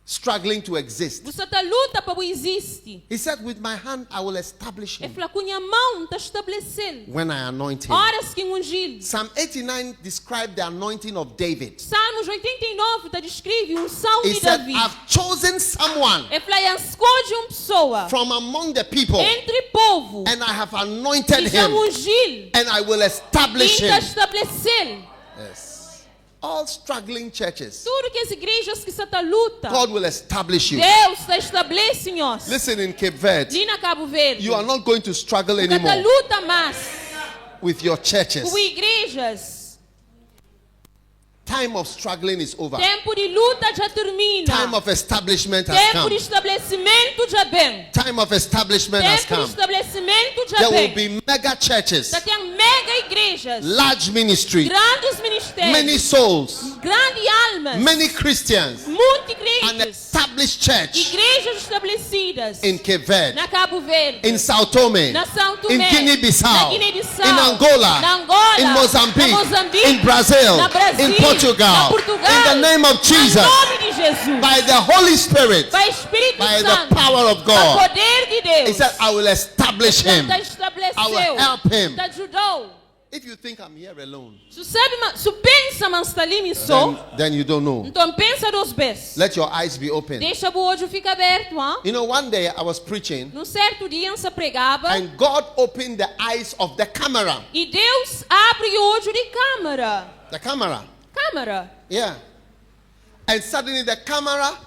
S2: Struggling to exist.
S3: Você está luta para existir.
S2: He said, "With my hand I will establish
S3: É
S2: him
S3: falar com a mão está estabelecendo.
S2: when I anoint him."
S3: Horas que ungido.
S2: Psalm 89 described the anointing of David.
S3: Salmos 89 está descreve unção
S2: He
S3: de
S2: said,
S3: Davi.
S2: "I've chosen someone
S3: É falar, escolhe uma pessoa
S2: from among the people,
S3: entre povo
S2: and I have anointed
S3: e já
S2: him,
S3: ungiu
S2: and I will
S3: e
S2: establish
S3: está
S2: him."
S3: estabelecendo.
S2: Yes. All struggling churches,
S3: Tudo que as igrejas que você está luta,
S2: God will establish you.
S3: Deus está estabelece em nós.
S2: Listen, in Cape Verde,
S3: Ali na Cabo Verde.
S2: you are not going to struggle
S3: Você está
S2: anymore
S3: luta mais
S2: with your churches.
S3: com igrejas.
S2: Time of struggling is over.
S3: Tempo de luta já termina.
S2: Time of establishment has
S3: Tempo de
S2: come.
S3: estabelecimento já vem.
S2: Time of establishment has
S3: Tempo de
S2: come.
S3: estabelecimento já
S2: There will
S3: vem.
S2: be mega churches,
S3: Já tem mega igrejas,
S2: large ministry,
S3: grandes ministérios,
S2: many souls,
S3: grandes almas,
S2: many Christians,
S3: muitas
S2: an
S3: igrejas,
S2: established church
S3: igrejas estabelecidas
S2: in Cape Verde,
S3: na Cabo Verde,
S2: in Sao Tome,
S3: na São Tomé,
S2: in
S3: na
S2: Guiné-Bissau,
S3: Guiné-Bissau,
S2: in Angola,
S3: na Angola,
S2: in
S3: na
S2: Mozambique,
S3: Moçambique,
S2: in Brazil,
S3: na Brasil,
S2: in Portugal,
S3: na Portugal,
S2: in the name of Jesus,
S3: em nome de Jesus,
S2: by the Holy Spirit,
S3: by Espírito
S2: by the
S3: Santo,
S2: power of
S3: o
S2: God.
S3: poder de Deus.
S2: He said, "I will establish him.
S3: Te estabeleceu,
S2: I will help him."
S3: te ajudou.
S2: If you think I'm here alone,
S3: Se sabe, se pensa, mas está ali só,
S2: then you don't know.
S3: então pensa 2 vezes.
S2: Let your eyes be open.
S3: Deixa o olho ficar aberto, hein?
S2: You know, one day I was preaching,
S3: Num certo dia, se pregava
S2: and God opened the eyes of the camera.
S3: e Deus abre o olho de câmera.
S2: The camera.
S3: Câmera.
S2: Yeah. And suddenly the camera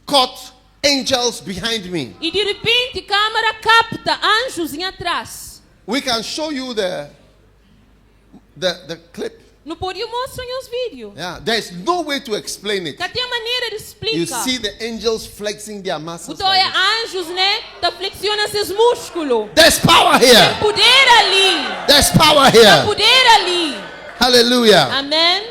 S2: caught angels behind me.
S3: E de repente, a câmera capta anjos em atrás.
S2: We can show you the clip.
S3: No pódio mostram os vídeos.
S2: Yeah, there's no way to explain it.
S3: Que tem maneira de
S2: You
S3: explicar.
S2: see the angels flexing their muscles.
S3: Então
S2: like
S3: é
S2: this.
S3: anjos, né? Tá flexiona seus músculos.
S2: There's power
S3: Tem
S2: here.
S3: poder ali.
S2: There's power
S3: Tem
S2: here.
S3: poder ali.
S2: Hallelujah.
S3: Amém.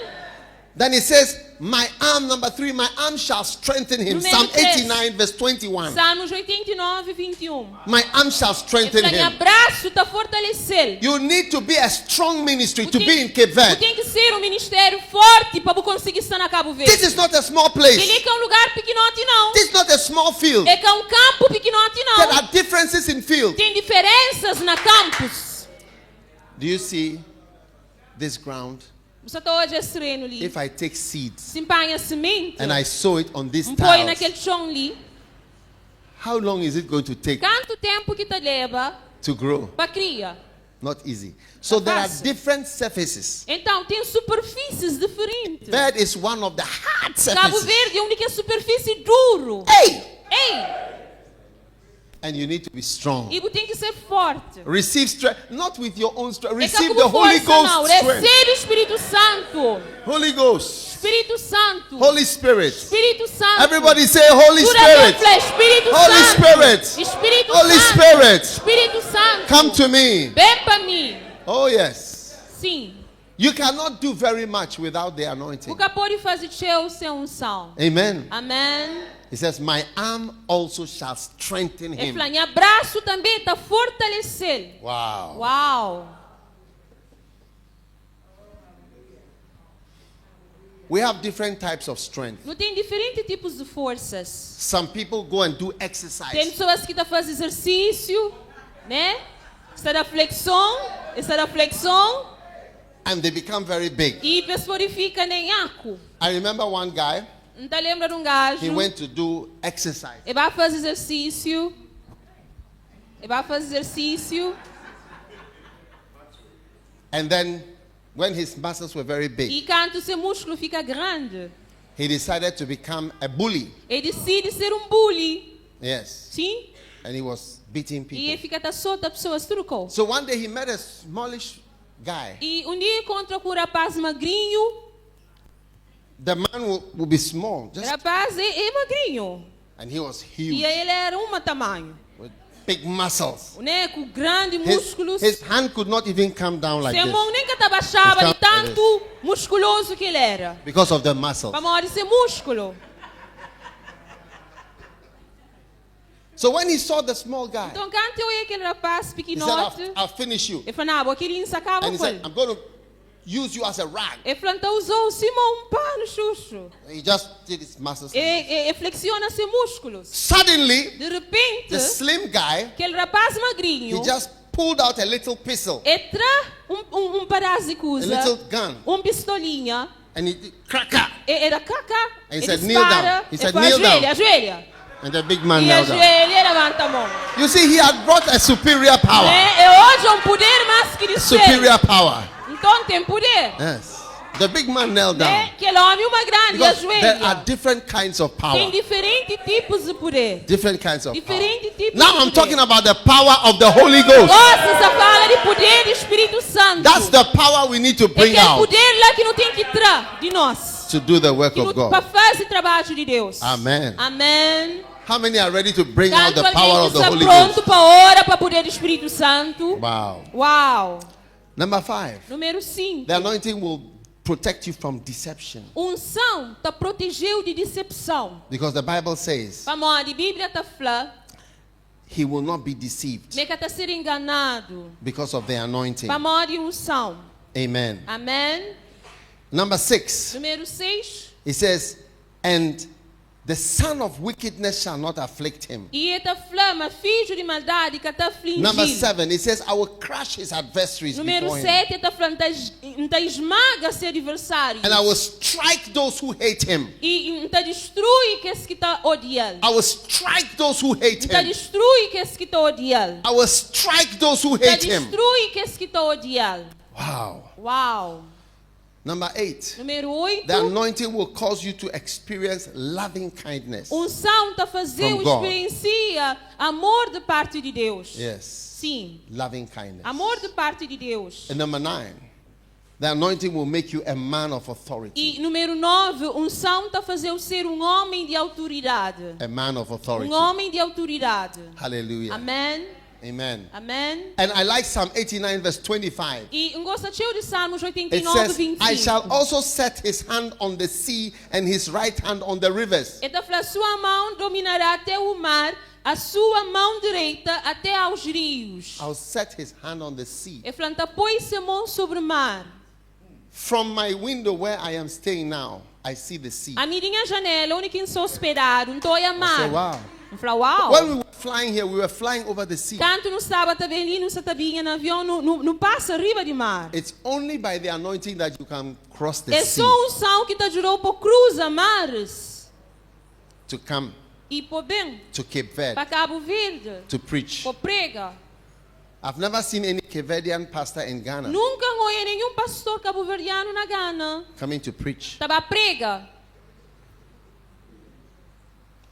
S2: Then it says, my arm, number 3, my arm shall strengthen him.
S3: Número
S2: Psalm
S3: 3.
S2: 89, verse 21.
S3: Salmos 89, 21.
S2: My arm shall strengthen
S3: Esse
S2: him.
S3: abraço tá fortalecer.
S2: You need to be a strong ministry to
S3: Tu
S2: be in Cape
S3: tu
S2: Verde.
S3: tem que ser um ministério forte para conseguir estar na Cabo
S2: This
S3: Verde.
S2: is not a small
S3: Ele
S2: place.
S3: que é um lugar pequenote não.
S2: This is not a small field.
S3: É que é um campo pequenote
S2: There
S3: não.
S2: are differences in field.
S3: Tem diferenças na campus.
S2: Do you see this ground?
S3: Você está hoje esse terreno ali.
S2: If I take seeds
S3: Se empanha semente.
S2: and I sow it on these
S3: Põe
S2: tiles,
S3: naquele chão ali.
S2: how long is it going to take
S3: Quanto tempo que te leva
S2: to grow?
S3: para criar?
S2: Not easy. So there are
S3: fácil.
S2: different surfaces.
S3: Então, tem superfícies diferentes.
S2: Verde is one of the hard
S3: Cabo
S2: surfaces.
S3: Verde é a única superfície duro.
S2: Hey!
S3: Ei!
S2: And you need to be strong.
S3: E tem que ser forte.
S2: Receive strength, not with your own strength.
S3: É que
S2: Receive
S3: como
S2: the Holy
S3: força não.
S2: Ghost strength.
S3: Recebe o Espírito Santo.
S2: Holy Ghost.
S3: Espírito Santo.
S2: Holy Spirit.
S3: Espírito Santo.
S2: Everybody say Holy
S3: Tudo
S2: Spirit.
S3: é Espírito
S2: Holy
S3: Santo.
S2: Spirit.
S3: Espírito
S2: Holy
S3: Santo.
S2: Spirit.
S3: Espírito Santo.
S2: Come to me.
S3: Vem para mim.
S2: Oh, yes.
S3: Sim.
S2: You cannot do very much without the anointing.
S3: O que pode fazer teu sem unção.
S2: Amen.
S3: Amém.
S2: He says, my arm also shall strengthen
S3: É
S2: him.
S3: falar, e abraço também está fortalecer.
S2: Wow.
S3: Uau.
S2: We have different types of strength.
S3: Não tem diferentes tipos de forças.
S2: Some people go and do
S3: Tem
S2: exercise.
S3: pessoas que estão fazendo exercício, né? Está da flexão
S2: And they become very big.
S3: e pessoas ficam nem aco.
S2: I remember one guy,
S3: Não tá lembra de um gajo?
S2: he went to do exercise.
S3: Ele vai fazer exercício.
S2: And then when his muscles were very big,
S3: E quando seu músculo fica grande,
S2: he decided to become a bully.
S3: ele decide ser um bully.
S2: Yes.
S3: Sim?
S2: And he was beating
S3: E ele
S2: people.
S3: fica solta pessoas, trucou.
S2: So one day he met a smallish guy.
S3: E um dia encontrou com o rapaz magrinho.
S2: The man will be small,
S3: O
S2: just,
S3: rapaz é magrinho.
S2: and he was
S3: E
S2: huge
S3: ele era tamanho.
S2: with big muscles.
S3: Né? Com grandes músculos.
S2: His hand could not even come down like
S3: Seu mão
S2: this
S3: nem que baixava de
S2: Então,
S3: tanto musculoso que ele era.
S2: because of the muscles.
S3: Para maior de ser músculo.
S2: So when he saw the small guy,
S3: Então, quando eu ia aquele rapaz
S2: he said,
S3: pequenote,
S2: I'll finish you.
S3: ele falou, eu queria sacava
S2: And he
S3: com
S2: said,
S3: ele.
S2: I'm going to use you as a rag.
S3: Ele falou, então usou o Simão pano xuxo.
S2: He just did his muscles.
S3: E flexiona seus músculos.
S2: Suddenly,
S3: De repente,
S2: the slim guy,
S3: aquele rapaz magrinho,
S2: he just pulled out a little pistol,
S3: entra pedaço de
S2: a
S3: coisa,
S2: little gun,
S3: pistolinha,
S2: and he did cracker.
S3: era caca,
S2: And he
S3: ele
S2: said, kneel down.
S3: dispara,
S2: He
S3: ele
S2: said,
S3: fala,
S2: kneel down.
S3: ajoelha.
S2: And the big man
S3: E
S2: knelt down.
S3: ajoelha e levanta a mão.
S2: You see, he had brought a superior power.
S3: É hoje poder mais que de ser.
S2: Superior power.
S3: Então tem poder.
S2: Yes. The big man knelt down.
S3: Aquele homem, uma grande,
S2: Because there are
S3: ajoelha.
S2: different kinds of power.
S3: Tem diferentes tipos de poder.
S2: Different kinds of power.
S3: Diferentes tipos
S2: Now
S3: de
S2: I'm
S3: poder.
S2: talking about the power of the Holy Ghost.
S3: Nossa, essa fala de poder do Espírito Santo.
S2: That's the power we need to
S3: É
S2: bring
S3: aquele
S2: out
S3: poder lá que não tem que tirar de nós.
S2: to do the work
S3: Que
S2: of
S3: não para
S2: God.
S3: fazer o trabalho de Deus.
S2: Amen.
S3: Amém.
S2: How many are ready to bring out
S3: Tanto
S2: the power
S3: alguém
S2: of
S3: que
S2: the
S3: está
S2: Holy
S3: pronto
S2: Ghost?
S3: para orar para o poder do Espírito Santo.
S2: Wow.
S3: Uau.
S2: Number 5.
S3: Número 5.
S2: The anointing will protect you from deception.
S3: Unção te protegeu de decepção.
S2: Because the Bible says
S3: Vamos, a Bíblia está falando,
S2: he will not be deceived
S3: mas que está ser enganado.
S2: because of the anointing.
S3: Vamos, de unção.
S2: Amen.
S3: Amém.
S2: Number 6.
S3: Número 6.
S2: It says, and the son of wickedness shall not afflict him.
S3: E está flama, filho de maldade que está
S2: Number
S3: afligido.
S2: 7, it says, I will crush his adversaries
S3: Número
S2: before him.
S3: 7 está falando, está esmaga seu adversário.
S2: And I will strike those who hate him.
S3: E está destrui que esse que está odiando.
S2: I will strike those who hate
S3: Está
S2: him.
S3: destrui que esse que está odiando.
S2: I will strike those who
S3: Está
S2: hate him.
S3: destrui que esse que está odiando.
S2: Wow.
S3: Uau.
S2: Number 8.
S3: Número 8.
S2: The anointing will cause you to experience loving kindness.
S3: Unção te fazer
S2: From God.
S3: experiencia amor de parte de Deus.
S2: Yes.
S3: Sim.
S2: Loving kindness.
S3: Amor de parte de Deus.
S2: And number 9. The anointing will make you a man of authority.
S3: E número 9, unção te fazer ser homem de autoridade.
S2: A man of authority.
S3: Homem de autoridade.
S2: Hallelujah.
S3: Amém.
S2: Amen.
S3: Amém.
S2: And I like Psalm 89 verse 25.
S3: E gosto de Salmos
S2: It
S3: 89,
S2: says,
S3: 25.
S2: I shall also set his hand on the sea and his right hand on the rivers.
S3: Então, a sua mão dominará até o mar, a sua mão direita até aos rios.
S2: I'll set his hand on the sea.
S3: E planta põe-se a mão sobre o mar.
S2: From my window where I am staying now, I see the sea.
S3: A minha janela, onde eu sou hospedado, estou a mar.
S2: So, wow.
S3: Eu falo, uau.
S2: When we were flying here, we were flying over the sea.
S3: Tanto no sábado também ali, no satabinha, no avião, no passa riba de mar.
S2: It's only by the anointing that you can cross the
S3: É
S2: sea
S3: só unção que te ajudou para cruzar mares.
S2: to come
S3: E por bem,
S2: to Cape Verde
S3: para Cabo Verde,
S2: to preach.
S3: por prega.
S2: I've never seen any Cape Verdean pastor in Ghana
S3: Nunca ouvi nenhum pastor cabo-verdiano na Gana.
S2: coming to preach.
S3: Estava prega.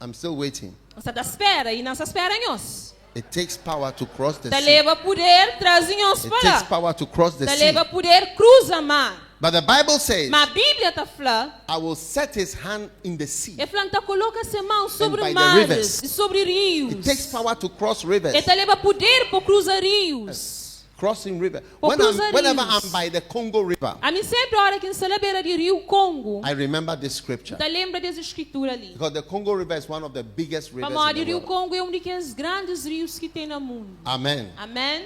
S2: I'm still waiting.
S3: Você está espera e não se espera em nós.
S2: It takes power to cross the
S3: Te
S2: sea.
S3: leva poder, traz em nós
S2: It
S3: para
S2: takes
S3: lá.
S2: power to cross the
S3: Te
S2: sea.
S3: leva poder, cruza mar.
S2: But the Bible says,
S3: Mas a Bíblia está falando,
S2: I will set his hand in the sea.
S3: é falando, coloca sua mão sobre
S2: by the
S3: mares
S2: rivers.
S3: e sobre rios.
S2: It takes power to cross rivers.
S3: E te leva poder para cruzar rios.
S2: Crossing river.
S3: Por cruzar
S2: Whenever
S3: rios.
S2: I'm by the Congo River,
S3: A mim sempre a hora que se beira de rio Congo,
S2: I remember this scripture.
S3: te lembra dessa escritura ali.
S2: Because the Congo River is one of the biggest rivers
S3: Para
S2: in the
S3: rio
S2: world.
S3: Congo é um dos grandes rios que tem no mundo.
S2: Amen.
S3: Amém?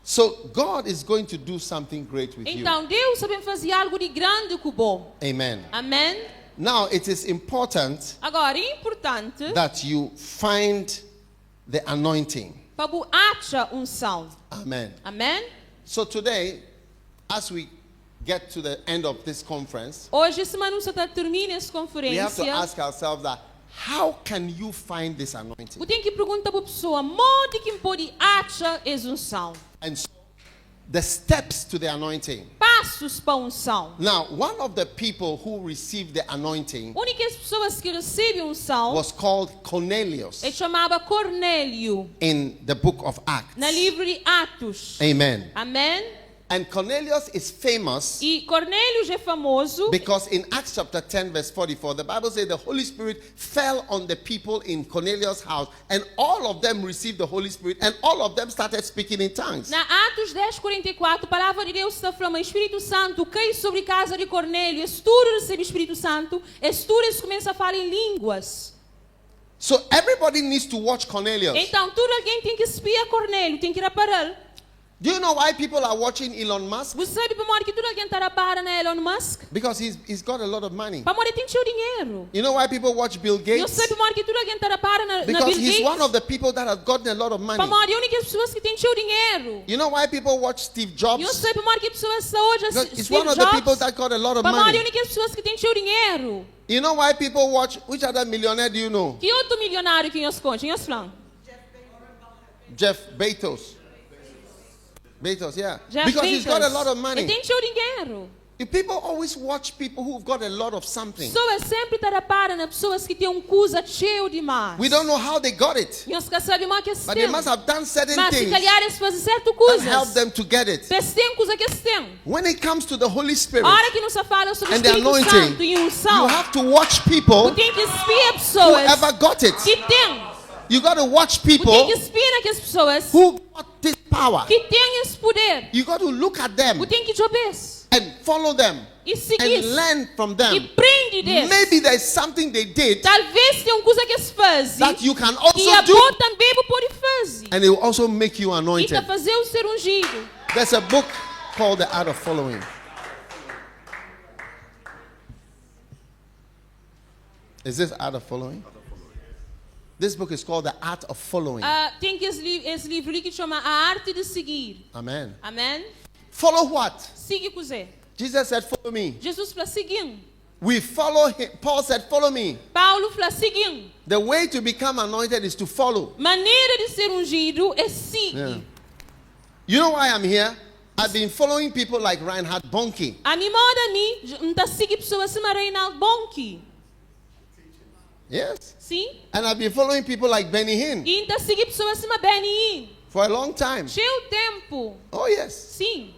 S2: So God is going to do something great with you.
S3: Então Deus sabe fazer algo de grande com bom.
S2: Amen.
S3: Amém?
S2: Now it is important
S3: Agora, é importante
S2: that you find the anointing.
S3: para você achar unção.
S2: Amen.
S3: Amém?
S2: So today, as we get to the end of this conference,
S3: Hoje, semana você termina essa
S2: we have to
S3: conferência.
S2: ask ourselves that how can you find this anointing?
S3: Você tem que perguntar para a pessoa, onde que pode achar essa unção?
S2: And so, the steps to the anointing.
S3: Passos para a unção.
S2: Now, one of the people who received the anointing
S3: Únicas pessoas que recebem unção
S2: was called Cornelius
S3: é chamava Cornélio,
S2: in the book of Acts.
S3: na livro de Atos.
S2: Amen.
S3: Amém?
S2: And Cornelius is famous
S3: E Cornélio é famoso
S2: because in Acts chapter 10 verse 44, the Bible says the Holy Spirit fell on the people in Cornelius' house and all of them received the Holy Spirit and all of them started speaking in tongues.
S3: Na Atos 10:44, a palavra de Deus está falando, Espírito Santo cai sobre a casa de Cornélio, es tudo recebe Espírito Santo, es tudo eles começam a falar em línguas.
S2: So everybody needs to watch Cornelius.
S3: Então, tudo alguém tem que espiar Cornélio, tem que reparar.
S2: Do you know why people are watching Elon Musk?
S3: Você sabe para morrer que tudo alguém está reparando na Elon Musk?
S2: Because he's got a lot of money.
S3: Para morrer tem seu dinheiro.
S2: You know why people watch Bill
S3: Eu
S2: Gates?
S3: sei para morrer que tudo alguém está reparando na
S2: Because
S3: Bill
S2: he's one
S3: Gates.
S2: of the people that have gotten a lot of
S3: Para
S2: money.
S3: morrer a única pessoas que tem seu dinheiro.
S2: You know why people watch Steve Jobs?
S3: Eu sei para morrer que pessoas são hoje
S2: Because it's
S3: Steve
S2: one of the people
S3: Jobs.
S2: that got a lot of
S3: Para morrer a
S2: money.
S3: única pessoas que tem seu dinheiro.
S2: You know why people watch, which other millionaire do you know?
S3: Que outro milionário que nós conhecemos? Nós falamos.
S2: Jeff Bezos. Bezos, yeah.
S3: Jeff
S2: Because
S3: Bezos.
S2: he's got a lot of
S3: Ele
S2: money.
S3: tem seu dinheiro.
S2: People always watch people who've got a lot of something.
S3: Pessoas sempre te reparam nas pessoas que têm coisa cheio demais.
S2: We don't know how they got it,
S3: Nós não sabemos a que
S2: but they must have done certain
S3: Mas se
S2: things
S3: calhar eles fazem certas
S2: that help
S3: coisas.
S2: them to get it.
S3: Eles têm coisa que eles têm.
S2: When it comes to the Holy Spirit
S3: A hora que nós falamos sobre o
S2: and the
S3: Espírito
S2: anointing,
S3: Santo e unção,
S2: you have to watch people
S3: você tem que espiar pessoas
S2: whoever got it.
S3: que têm.
S2: You got to watch
S3: Você tem
S2: people
S3: que espiar aquelas pessoas
S2: who got this power.
S3: que têm esse poder.
S2: You got to look at them
S3: Você tem que obedecer
S2: and follow them
S3: e
S2: and
S3: seguir
S2: learn from
S3: e
S2: them.
S3: prende deles.
S2: Maybe there's something they did
S3: Talvez tenha uma coisa que eles fazem
S2: that you can
S3: e
S2: also
S3: a
S2: do,
S3: boa também pode fazer.
S2: and it will also make you
S3: E
S2: anointed.
S3: para fazer o ser ungido.
S2: There's a book called The Art of Following. Is this Art of Following? This book is called The Art of Following.
S3: Tem que esse livro ali que chama A Arte de Seguir.
S2: Amen.
S3: Amém?
S2: Follow what?
S3: Siga com você.
S2: Jesus said, follow me.
S3: Jesus falou seguindo.
S2: We follow him. Paul said, follow me.
S3: Paulo falou seguindo.
S2: The way to become anointed is to follow.
S3: Maneira de ser ungido é seguir.
S2: Yeah. You know why I'm here? I've been following people like Reinhard Bonnke.
S3: A mim moda ni, não sigue pessoas como Reinhard Bonnke.
S2: Yes.
S3: Sim.
S2: And I've been following people like Benny Hinn
S3: E não sigue pessoas como Benny Hinn.
S2: for a long time.
S3: Cheio tempo.
S2: Oh, yes.
S3: Sim.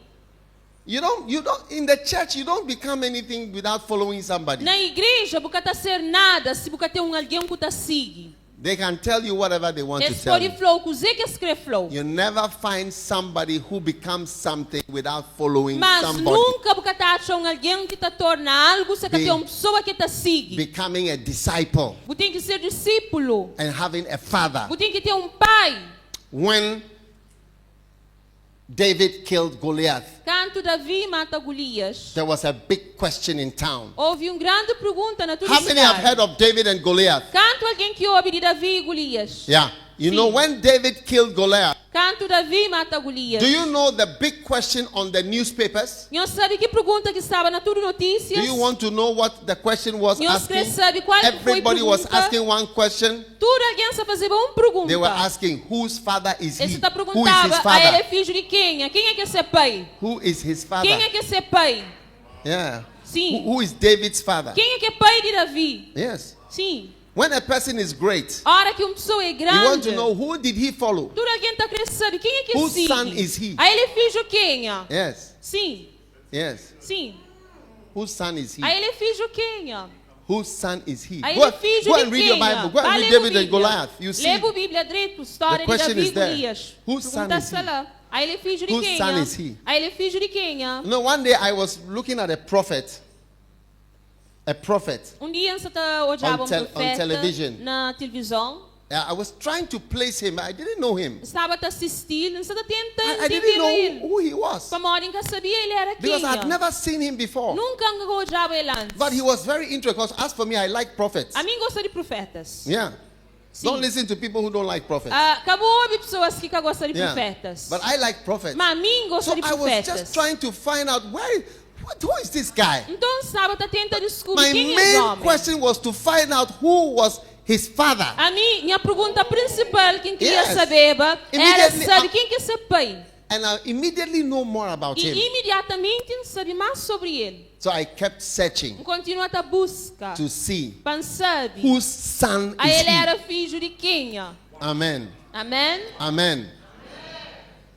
S2: You don't, in the church, you don't become anything without following somebody.
S3: Na igreja, você não ser nada se você tem alguém que te sigue.
S2: They can tell you whatever they want to
S3: Eles
S2: tell
S3: podem
S2: you.
S3: falar o que você quer escrever.
S2: You never find somebody who becomes something without following
S3: Mas
S2: somebody.
S3: nunca você acha alguém que te torna algo se você tem uma pessoa que te sigue.
S2: Becoming a disciple
S3: Você tem que ser discípulo.
S2: and having a father.
S3: Você tem que ter pai.
S2: When David killed Goliath,
S3: Quando Davi mata Golias,
S2: there was a big question in town.
S3: houve grande pergunta na tua
S2: How many have
S3: cidade.
S2: heard of David and Goliath?
S3: Quanto alguém que ouve de Davi e Golias?
S2: Yeah. You know,
S3: Sim.
S2: when David killed Goliath,
S3: Quanto Davi mata Golias?
S2: do you know the big question on the newspapers?
S3: Não sabe que pergunta que estava na tua notícias?
S2: Do you want to know what the question was
S3: Não
S2: asking?
S3: sabe qual foi
S2: Everybody was
S3: pergunta?
S2: asking one question.
S3: Tudo alguém só fazia uma pergunta.
S2: They were asking, whose father is he?
S3: Ele está
S2: Who is his
S3: perguntava, ele é
S2: father?
S3: filho de quem? Quem é que é ser pai?
S2: Who is his father?
S3: Quem é que é ser pai?
S2: Yeah.
S3: Sim.
S2: Who is David's father?
S3: Quem é que é pai de Davi?
S2: Yes.
S3: Sim.
S2: When a person is great,
S3: A hora que uma pessoa é
S2: you want
S3: grande,
S2: to know who did he follow?
S3: tudo alguém está querendo saber quem é que
S2: Whose
S3: sigue.
S2: son is he?
S3: Aí ele é filho de quem?
S2: Yes.
S3: Sim.
S2: Yes.
S3: Sim.
S2: Whose son is he?
S3: Aí ele é filho de quem?
S2: Whose son is he?
S3: Aí
S2: Go,
S3: ele é filho
S2: go
S3: de
S2: and read
S3: quem?
S2: your Bible. Go and
S3: Vai
S2: read
S3: ler a
S2: David and
S3: Bíblia.
S2: Goliath. You see,
S3: Leva a Bíblia direito, história
S2: The
S3: de
S2: question
S3: Davi
S2: is
S3: e
S2: there.
S3: Golias.
S2: Whose son is
S3: Pergunta-se
S2: he?
S3: lá. Aí ele é filho de
S2: Whose
S3: quem?
S2: son is he?
S3: Aí ele é filho de quem?
S2: no, one day I was looking at a prophet. A prophet.
S3: Dia você olhava
S2: On
S3: profeta
S2: television.
S3: na televisão.
S2: I was trying to place him. I didn't know him.
S3: Estava a assistir, você está tentando
S2: I
S3: de
S2: didn't
S3: ver
S2: know
S3: ele.
S2: who he was.
S3: Para uma hora em que sabia ele era quem.
S2: Because I had never seen him before.
S3: Nunca olhava ele antes.
S2: But he was very interesting. Because as for me, I like prophets.
S3: A mim gosta de profetas.
S2: Yeah.
S3: Sim.
S2: Don't listen to people who don't like prophets.
S3: Acabou ouvir pessoas que gostam de
S2: Yeah.
S3: profetas.
S2: But I like prophets.
S3: Mas a mim gosta
S2: So
S3: de
S2: I was
S3: profetas.
S2: just trying to find out who is this guy?
S3: Então sábado tenta descobrir
S2: My
S3: quem é esse
S2: main
S3: homem.
S2: question was to find out who was his father.
S3: A minha pergunta principal, quem queria
S2: Yes.
S3: saber, era
S2: Immediately,
S3: saber quem que é seu pai.
S2: And I immediately know more about
S3: E
S2: him.
S3: imediatamente saber mais sobre ele.
S2: So I kept searching
S3: Continua a busca.
S2: to see
S3: Para saber.
S2: whose son
S3: Aí
S2: is
S3: ele
S2: he.
S3: era filho de quem?
S2: Amen.
S3: Amém?
S2: Amen.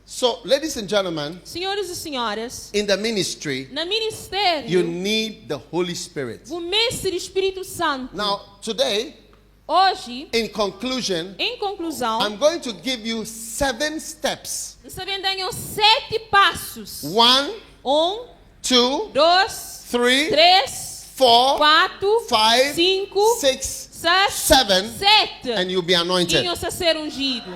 S2: So, ladies and gentlemen,
S3: Senhores e senhoras,
S2: in the ministry,
S3: no
S2: you
S3: ministério,
S2: need the Holy Spirit.
S3: o mestre Espírito Santo.
S2: Now, today,
S3: Hoje,
S2: in conclusion,
S3: em conclusão,
S2: I'm going to give you 7 steps.
S3: você vem dar 7 passos.
S2: 1, 2,
S3: 2,
S2: 3,
S3: 3,
S2: 4,
S3: 4,
S2: 5,
S3: 5,
S2: 6,
S3: 6,
S2: 7,
S3: 7.
S2: and you'll be anointed.
S3: Tinham a ser ungido.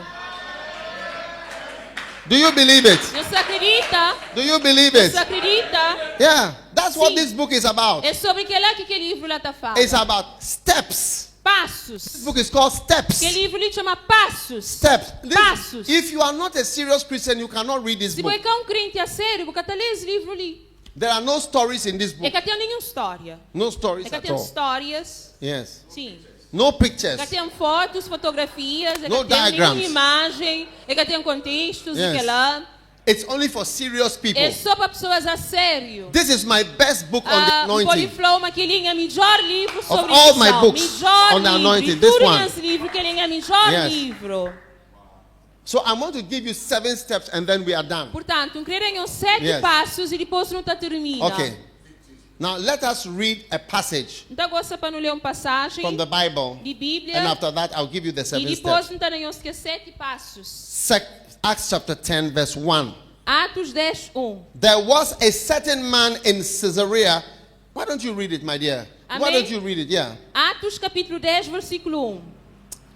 S2: Do you believe it?
S3: Você acredita?
S2: Do you believe it?
S3: Você acredita?
S2: Yeah, that's what
S3: Sim.
S2: this book is about.
S3: É sobre que livro lá está falando.
S2: It's about steps. This
S3: Passos.
S2: book is called Steps.
S3: Que livro lhe chama Passos.
S2: Steps.
S3: Passos.
S2: If you are not a serious Christian, you cannot read this
S3: Se
S2: book.
S3: você é crente a sério, você está lendo esse livro ali.
S2: There are no stories in this
S3: É
S2: book.
S3: que tem nenhuma história.
S2: No stories
S3: É que
S2: at
S3: tem
S2: all.
S3: histórias.
S2: Yes.
S3: Sim.
S2: No
S3: É
S2: pictures.
S3: que tem fotos, fotografias. É
S2: No
S3: que tem
S2: diagrams.
S3: nenhuma imagem. É que tem contextos.
S2: Yes.
S3: E que lá.
S2: It's only for serious people.
S3: É só para pessoas a sério.
S2: This is my best book on the anointing.
S3: Polifloma que linha melhor livro sobre
S2: all my
S3: unção.
S2: books
S3: Melhor
S2: on the
S3: livro.
S2: anointing,
S3: E
S2: this
S3: tudo
S2: one.
S3: nesse livro que linha melhor
S2: Yes.
S3: livro.
S2: So I want to give you 7 steps and then we are done.
S3: Portanto, querem 7
S2: Yes.
S3: passos e depois não está termina.
S2: Okay. Now let us read a passage
S3: Então gosta para não ler uma passagem
S2: from the Bible.
S3: de Bíblia
S2: And after that, I'll give you the
S3: e
S2: 7
S3: depois
S2: steps.
S3: não terão os 7 passos.
S2: Acts chapter 10, verse 1.
S3: Atos 10, 1.
S2: There was a certain man in Caesarea. Why don't you read it, my dear? Why
S3: Amém.
S2: don't you read it? Yeah.
S3: Atos capítulo 10, versículo 1.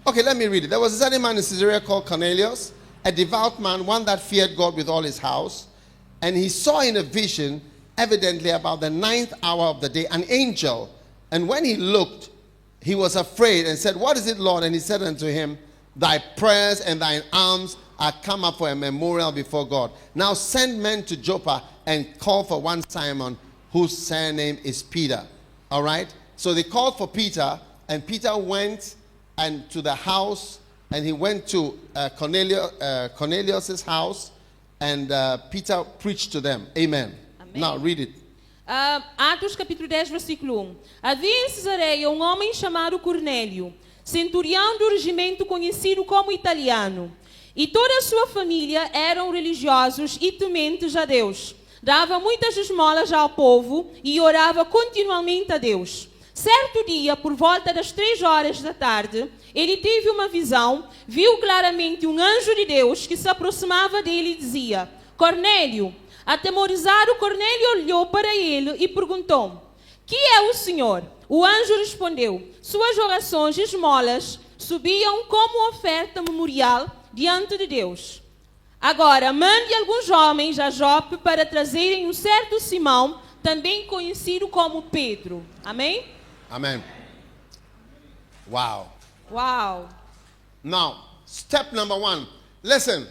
S2: Okay, let me read it. There was a certain man in Caesarea called Cornelius, a devout man, one that feared God with all his house. And he saw in a vision, evidently about the 9th hour of the day, an angel. And when he looked, he was afraid and said, What is it, Lord? And he said unto him, Thy prayers and thine alms are come up for a memorial before God. Now send men to Joppa and call for one Simon, whose surname is Peter. All right? So they called for Peter, and Peter went and to the house, and he went to Cornelius's house, and Peter preached to them. Amen.
S3: Amen.
S2: Now read it.
S3: Atos capítulo 10, versículo 1. Havia em Cesareia um homem chamado Cornélio, centurião do regimento conhecido como italiano. E toda a sua família eram religiosos e tementes a Deus. Dava muitas esmolas ao povo e orava continuamente a Deus. Certo dia, por volta das 3 horas da tarde, ele teve uma visão, viu claramente um anjo de Deus que se aproximava dele e dizia: Cornélio. Atemorizado, Cornélio olhou para ele e perguntou: que é o Senhor? O anjo respondeu: suas orações e esmolas subiam como oferta memorial diante de Deus. Agora, mande alguns homens a Jope para trazerem um certo Simão, também conhecido como Pedro. Amém?
S2: Amen. Wow.
S3: Uau!
S2: Now, step number 1. Listen.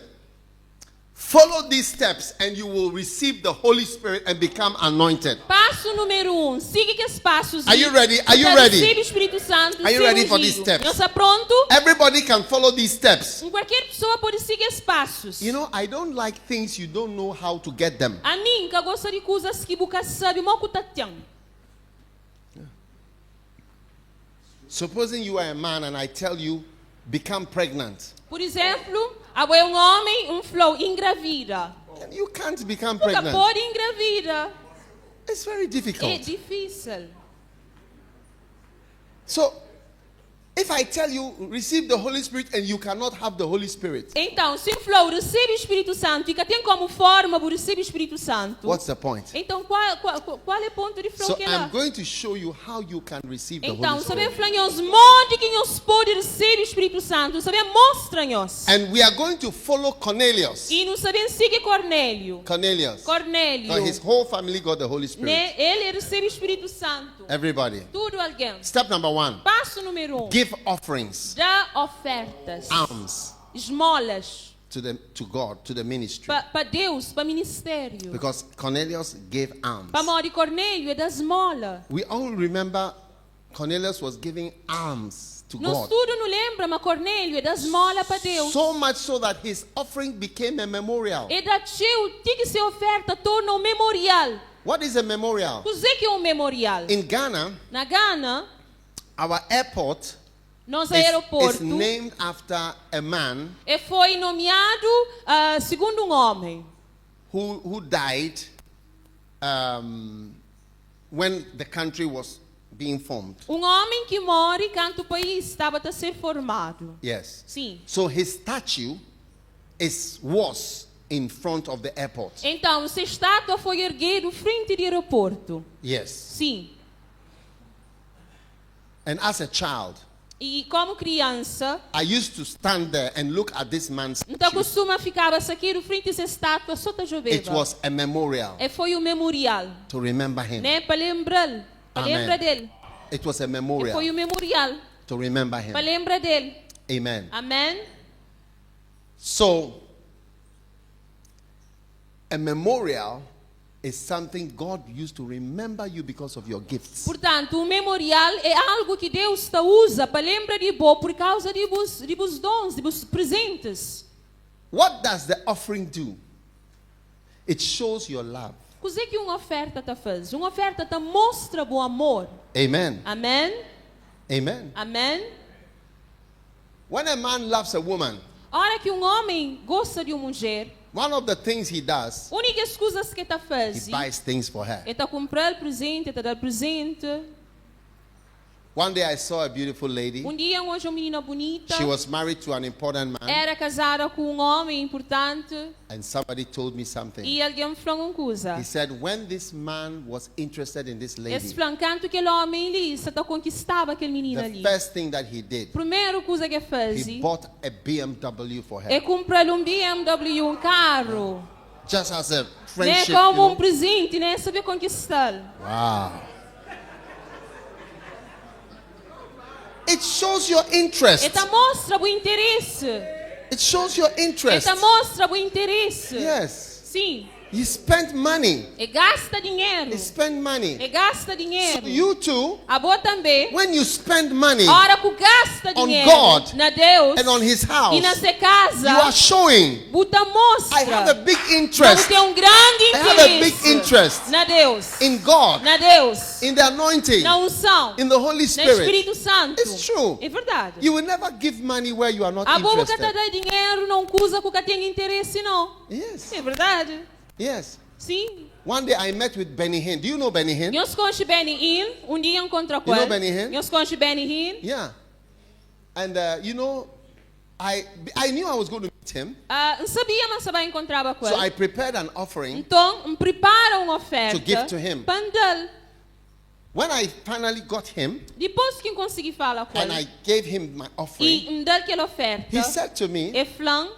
S2: Follow these steps and you will receive the Holy Spirit and become anointed.
S3: Passo número 1. Siga esses passos.
S2: Are you ready? Are you ready?
S3: Recebe o Espírito Santo.
S2: Are you
S3: ser
S2: ready for
S3: ungido.
S2: these steps?
S3: Está pronto?
S2: Everybody can follow these steps.
S3: Qualquer pessoa pode seguir esses passos.
S2: You know, I don't like things you don't know how to get them.
S3: A mim, que gosta de coisas que você sabe, moco tatão.
S2: Supposing you are a man and I tell you, become pregnant.
S3: Por exemplo, é um homem, flow, engravida.
S2: And you can't become
S3: Nunca
S2: pregnant.
S3: pode engravida.
S2: It's very
S3: É
S2: difficult.
S3: difícil.
S2: So, if I tell you, receive the Holy Spirit and you cannot have the Holy Spirit,
S3: Então, se o flow recebe o Espírito Santo e que tem como forma por receber o Espírito Santo,
S2: what's the point?
S3: então qual é o ponto de flow
S2: So
S3: que é
S2: I'm
S3: lá?
S2: going to show you how you can receive the
S3: Então,
S2: Holy
S3: saber
S2: Spirit.
S3: falar os modos que nós pode receber o Espírito Santo, saber mostra-nos.
S2: And we are going to follow Cornelius.
S3: E não saber seguir Cornélio.
S2: Cornelius.
S3: Cornélio,
S2: His whole family got the Holy Spirit.
S3: né? Ele recebe o Espírito Santo.
S2: Everybody.
S3: Tudo alguém.
S2: Step number 1.
S3: Passo número 1.
S2: Give offerings,
S3: Dá ofertas,
S2: alms
S3: esmolas
S2: to God, to the ministry.
S3: para Deus, para ministério.
S2: Because Cornelius gave alms.
S3: Para morrer Cornélio é da esmola.
S2: We all remember Cornelius was giving alms to
S3: Nós
S2: God.
S3: tudo não lembra, mas Cornélio é da esmola para Deus.
S2: So much so that his offering became a memorial.
S3: É da teu, tem que ser oferta, torna um memorial.
S2: What is a memorial?
S3: O que é um memorial?
S2: In Ghana,
S3: Na Gana,
S2: our airport
S3: nosso
S2: is
S3: aeroporto
S2: named after a man
S3: foi nomeado segundo um homem
S2: who died when the country was being formed.
S3: homem que morre quando o país estava a ser formado.
S2: Yes.
S3: Sim.
S2: So his statue was in front of the airport.
S3: Então, essa estátua foi erguida frente do aeroporto.
S2: Yes.
S3: Sim.
S2: And as a child,
S3: E como criança,
S2: I used to stand there and look at this man's
S3: então
S2: statue.
S3: costuma ficar aqui frente dessa estátua só tá
S2: It
S3: joveva.
S2: was a memorial
S3: Foi um memorial,
S2: to remember him.
S3: né? Para lembrar, para
S2: Amen.
S3: lembrar dele.
S2: It was a memorial
S3: Foi um memorial,
S2: to remember him.
S3: para lembrar dele.
S2: Amen.
S3: Amém?
S2: So, a memorial is something God used to remember you because of your gifts.
S3: Portanto, o memorial é algo que Deus usa para lembrar de vós por causa de vos dons, de vos presentes.
S2: What does the offering do? It shows your love.
S3: O que uma oferta está faz? Uma oferta te mostra o amor.
S2: Amen.
S3: Amém?
S2: Amen.
S3: Amém?
S2: When a man loves a woman,
S3: Ora que homem gosta de uma mulher,
S2: one of the things he does,
S3: únicas coisas que está
S2: he
S3: faz
S2: buys things for her.
S3: é comprar presente, é dar presente.
S2: One day I saw a beautiful lady.
S3: Dia, hoje uma menina bonita,
S2: She was married to an important man,
S3: era casada com homem importante
S2: and somebody told me something.
S3: e alguém me falou uma coisa.
S2: He said when this man was interested in this
S3: Esse
S2: lady,
S3: flancante aquele homem ali, você conquistava aquele menino
S2: the
S3: ali.
S2: first thing that he did,
S3: Primeira coisa que fez
S2: he bought a BMW for
S3: é
S2: her.
S3: comprar BMW, um carro,
S2: Just as a
S3: né?
S2: friendship.
S3: Como
S2: You
S3: presente, né? Saber conquistar.
S2: know? Wow. It shows your interest.
S3: Ela mostra o interesse.
S2: It shows your interest.
S3: Ela mostra o interesse.
S2: Yes.
S3: Sim.
S2: You spent money.
S3: E gasta dinheiro.
S2: You spend money.
S3: E gasta
S2: So
S3: dinheiro.
S2: you too,
S3: A boa também.
S2: when you spend money
S3: A hora que gasta
S2: on
S3: dinheiro
S2: God
S3: na Deus
S2: and on His
S3: e
S2: house,
S3: na sua casa,
S2: you are showing,
S3: Buta
S2: I have a
S3: mostra.
S2: big
S3: Vamos
S2: interest
S3: ter grande
S2: I have a big
S3: interesse
S2: interest
S3: na Deus.
S2: in God,
S3: Na Deus.
S2: in the anointing,
S3: Na unção.
S2: in the Holy
S3: No
S2: Spirit.
S3: Espírito Santo.
S2: It's true.
S3: É verdade.
S2: You will never give money where you are not
S3: A boa que
S2: interested.
S3: dá dinheiro não usa porque tem interesse, não.
S2: Yes.
S3: É verdade.
S2: Yes.
S3: Sim.
S2: One day I met with Benny Hinn. Do you know Benny Hinn?
S3: Eu conheço Benny Hinn. Dia encontro com
S2: You know
S3: ele.
S2: Benny Hinn?
S3: Eu conheço Benny Hinn.
S2: Yeah. And you know, I knew I was going to meet him,
S3: Não sabia, mas sabia encontrava com
S2: so I
S3: ele.
S2: prepared an offering.
S3: Então, me prepara uma oferta
S2: To give to him.
S3: para dar.
S2: When I finally got him
S3: Depois que eu consegui falar com
S2: and I
S3: ele
S2: gave him my offering,
S3: e me dar aquela oferta,
S2: he said to me,
S3: Eflan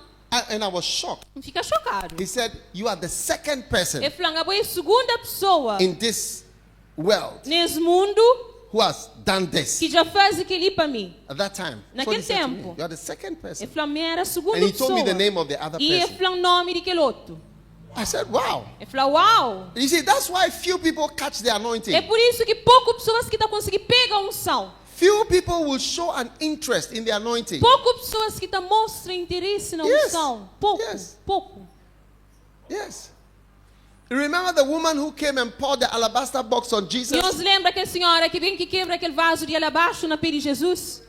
S2: and I was shocked.
S3: fica chocado.
S2: He said, "You are the second person
S3: Eflan é a segunda pessoa
S2: in this world
S3: nesse mundo
S2: who has done this."
S3: que já fez aquilo para mim.
S2: At that time, that's what
S3: Naquele
S2: he said to me.
S3: tempo.
S2: You are the second person.
S3: Eflan era a segunda
S2: And he told
S3: pessoa.
S2: me the name of the other
S3: E
S2: person.
S3: Eflan nome daquele outro.
S2: I said, "Wow."
S3: Eflan, uau!
S2: You see, that's why few people catch the anointing.
S3: É por isso que poucas pessoas que estão conseguindo pegar a unção.
S2: Few people will show an interest in the anointing.
S3: Poucas pessoas que mostram interesse na
S2: Yes.
S3: unção. Pouco,
S2: Yes.
S3: pouco.
S2: Yes. You remember the woman who came and poured the alabaster box on
S3: E
S2: Jesus?
S3: nós lembra aquela senhora que vem que quebra aquele vaso de alabastro na pele de Jesus?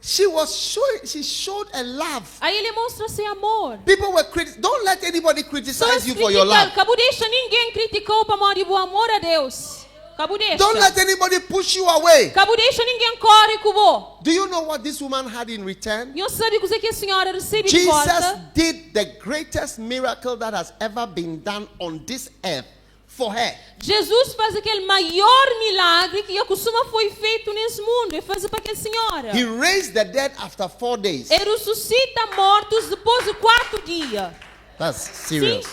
S2: She showed a love.
S3: Aí ele mostra seu amor.
S2: People were don't let anybody
S3: Só
S2: criticize you for your love.
S3: Cabo deixa ninguém criticou para morrer o amor a Deus. Cabo deixa.
S2: Don't let anybody push you away.
S3: Cabo deixa ninguém corre com você.
S2: Do you know what this woman had in return?
S3: E eu sabe o que a senhora recebe de volta?
S2: Jesus did the greatest miracle that has ever been done on this earth for her.
S3: Jesus faz aquele maior milagre que costuma foi feito nesse mundo. E faz para aquela senhora.
S2: He raised the dead after 4 days.
S3: Ele ressuscita mortos depois de 4 dias.
S2: That's serious.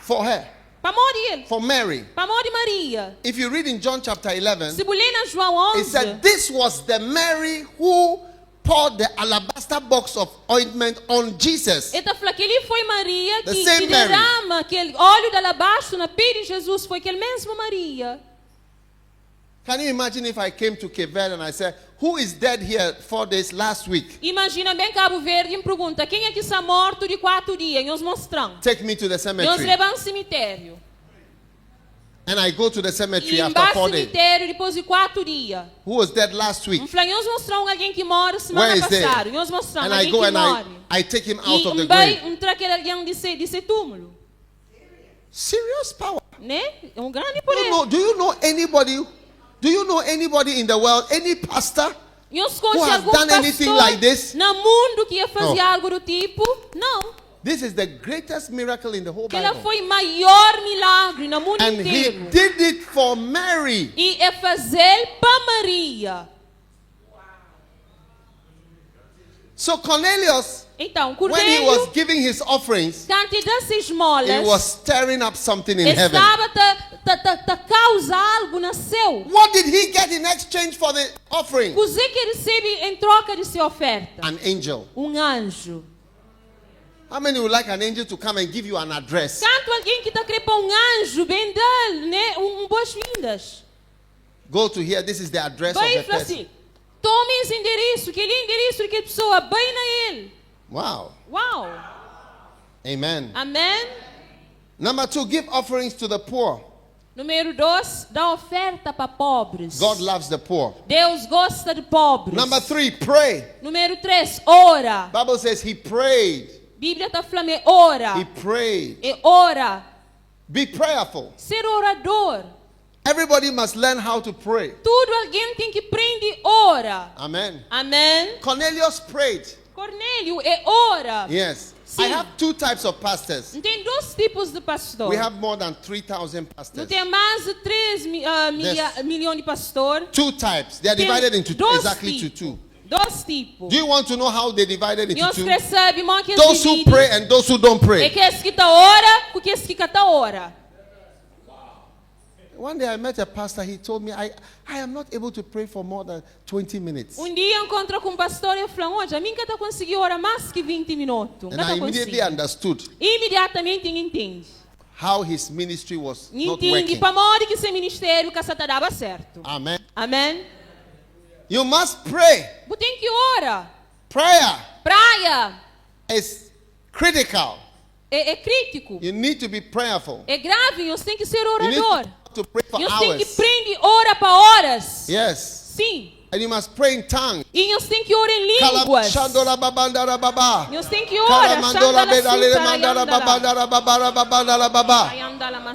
S2: For her.
S3: Para morrer.
S2: For Mary.
S3: Para morrer Maria.
S2: If you read in John chapter 11,
S3: Se você na João
S2: it
S3: 11,
S2: said this was the Mary who poured the alabaster box of ointment on Jesus.
S3: ele fala que ele foi Maria
S2: The
S3: que
S2: same Mary.
S3: derrama aquele óleo de alabastro na pele de Jesus. Foi aquele mesmo Maria.
S2: Can you imagine if I came to Cape Verde and I said, who is dead here 4 days last week?
S3: Imagina bem Cabo Verde e me pergunta, quem é que está morto de 4 dias? E nós mostramos.
S2: Take me to the
S3: Nós
S2: cemetery.
S3: levamos ao cemitério.
S2: And I go to the
S3: E
S2: cemetery after
S3: embaixo
S2: 4
S3: do
S2: days.
S3: cemitério depois de 4 dias.
S2: Who was dead last week?
S3: Nós mostramos alguém que morre
S2: Where
S3: semana
S2: is there?
S3: passada. Nós mostramos
S2: And I
S3: alguém
S2: go
S3: que
S2: and
S3: morre.
S2: I take him out of
S3: E
S2: the grave.
S3: entra aquele alguém de seu túmulo.
S2: Serious power.
S3: Né? É grande
S2: Do you
S3: poder.
S2: do you know anybody in the world, any pastor?
S3: Nós
S2: Who
S3: conhecemos
S2: has
S3: algum
S2: done anything
S3: pastor
S2: like this?
S3: no mundo que ia fazer
S2: No.
S3: algo do tipo? Não.
S2: This is the greatest miracle in the whole
S3: Que ela
S2: Bible.
S3: foi maior milagre no mundo
S2: And he
S3: inteiro.
S2: did it for Mary.
S3: E é fazer para Maria.
S2: So Cornelius,
S3: Então,
S2: when he
S3: Cornélio,
S2: was giving his offerings,
S3: quando ele dá essas
S2: he
S3: esmolas,
S2: was stirring up something in heaven.
S3: estava a causar algo no céu.
S2: What did he get in exchange for the offering?
S3: O que recebe em troca de sua oferta?
S2: An angel.
S3: Anjo.
S2: How many would like an angel to come and give you an address?
S3: Canto alguém que está querendo para anjo, bem dele, né? Boas-vindas.
S2: Go to here. This is the address of
S3: Vai
S2: the
S3: e fala
S2: person.
S3: assim, tome esse endereço, que ele é endereço daquela pessoa, bem na ele.
S2: Wow.
S3: Uau.
S2: Amen.
S3: Amém?
S2: Number 2, give offerings to the poor.
S3: Número 2, dá oferta para pobres.
S2: God loves the poor.
S3: Deus gosta de pobres.
S2: Number 3, pray.
S3: Número 3, ora.
S2: Bible says he prayed.
S3: Bíblia está falando, ora.
S2: He prayed.
S3: E ora.
S2: Be prayerful.
S3: Ser orador.
S2: Everybody must learn how to pray.
S3: Tudo alguém tem que aprender ora.
S2: Amen.
S3: Amém?
S2: Cornelius prayed.
S3: Cornélio é ora.
S2: Yes.
S3: Sim.
S2: I have 2 types of pastors.
S3: Tem 2 tipos de pastor.
S2: We have more than 3,000
S3: Não
S2: pastors.
S3: tem mais de 3 milhões de pastor.
S2: 2 types. They are
S3: Tem
S2: divided into
S3: dois
S2: exactly
S3: tipos.
S2: to 2.
S3: 2 tipos.
S2: Do you want to know how they divided into
S3: Nós
S2: 2?
S3: recebemos mais que
S2: Those who pray and those who don't
S3: é
S2: pray.
S3: que esse que está ora, com que esse que está ora.
S2: One day I met a pastor. He told me, I am not able to pray for more than 20 minutes.
S3: Dia encontro com um pastor e falou, hoje a mim está conseguindo orar mais que 20 minutos.
S2: And I immediately understood.
S3: Imediatamente entende.
S2: how his ministry was not
S3: Ninguém
S2: working.
S3: para modo que seu ministério que essa dava certo.
S2: Amen.
S3: Amém?
S2: You must pray.
S3: Você tem que orar.
S2: Prayer
S3: Praia
S2: is critical.
S3: é crítico.
S2: You need to be prayerful.
S3: É grave, você tem que ser
S2: You
S3: orador.
S2: need to pray for
S3: Você tem que
S2: hours.
S3: prender hora para horas.
S2: Yes.
S3: Sim.
S2: And you must pray in tongues.
S3: E você tem que orar em línguas.
S2: Kalashandora babandara baba.
S3: Você tem que orar.
S2: Kalamandola bedale mandara babandara babara babandara baba.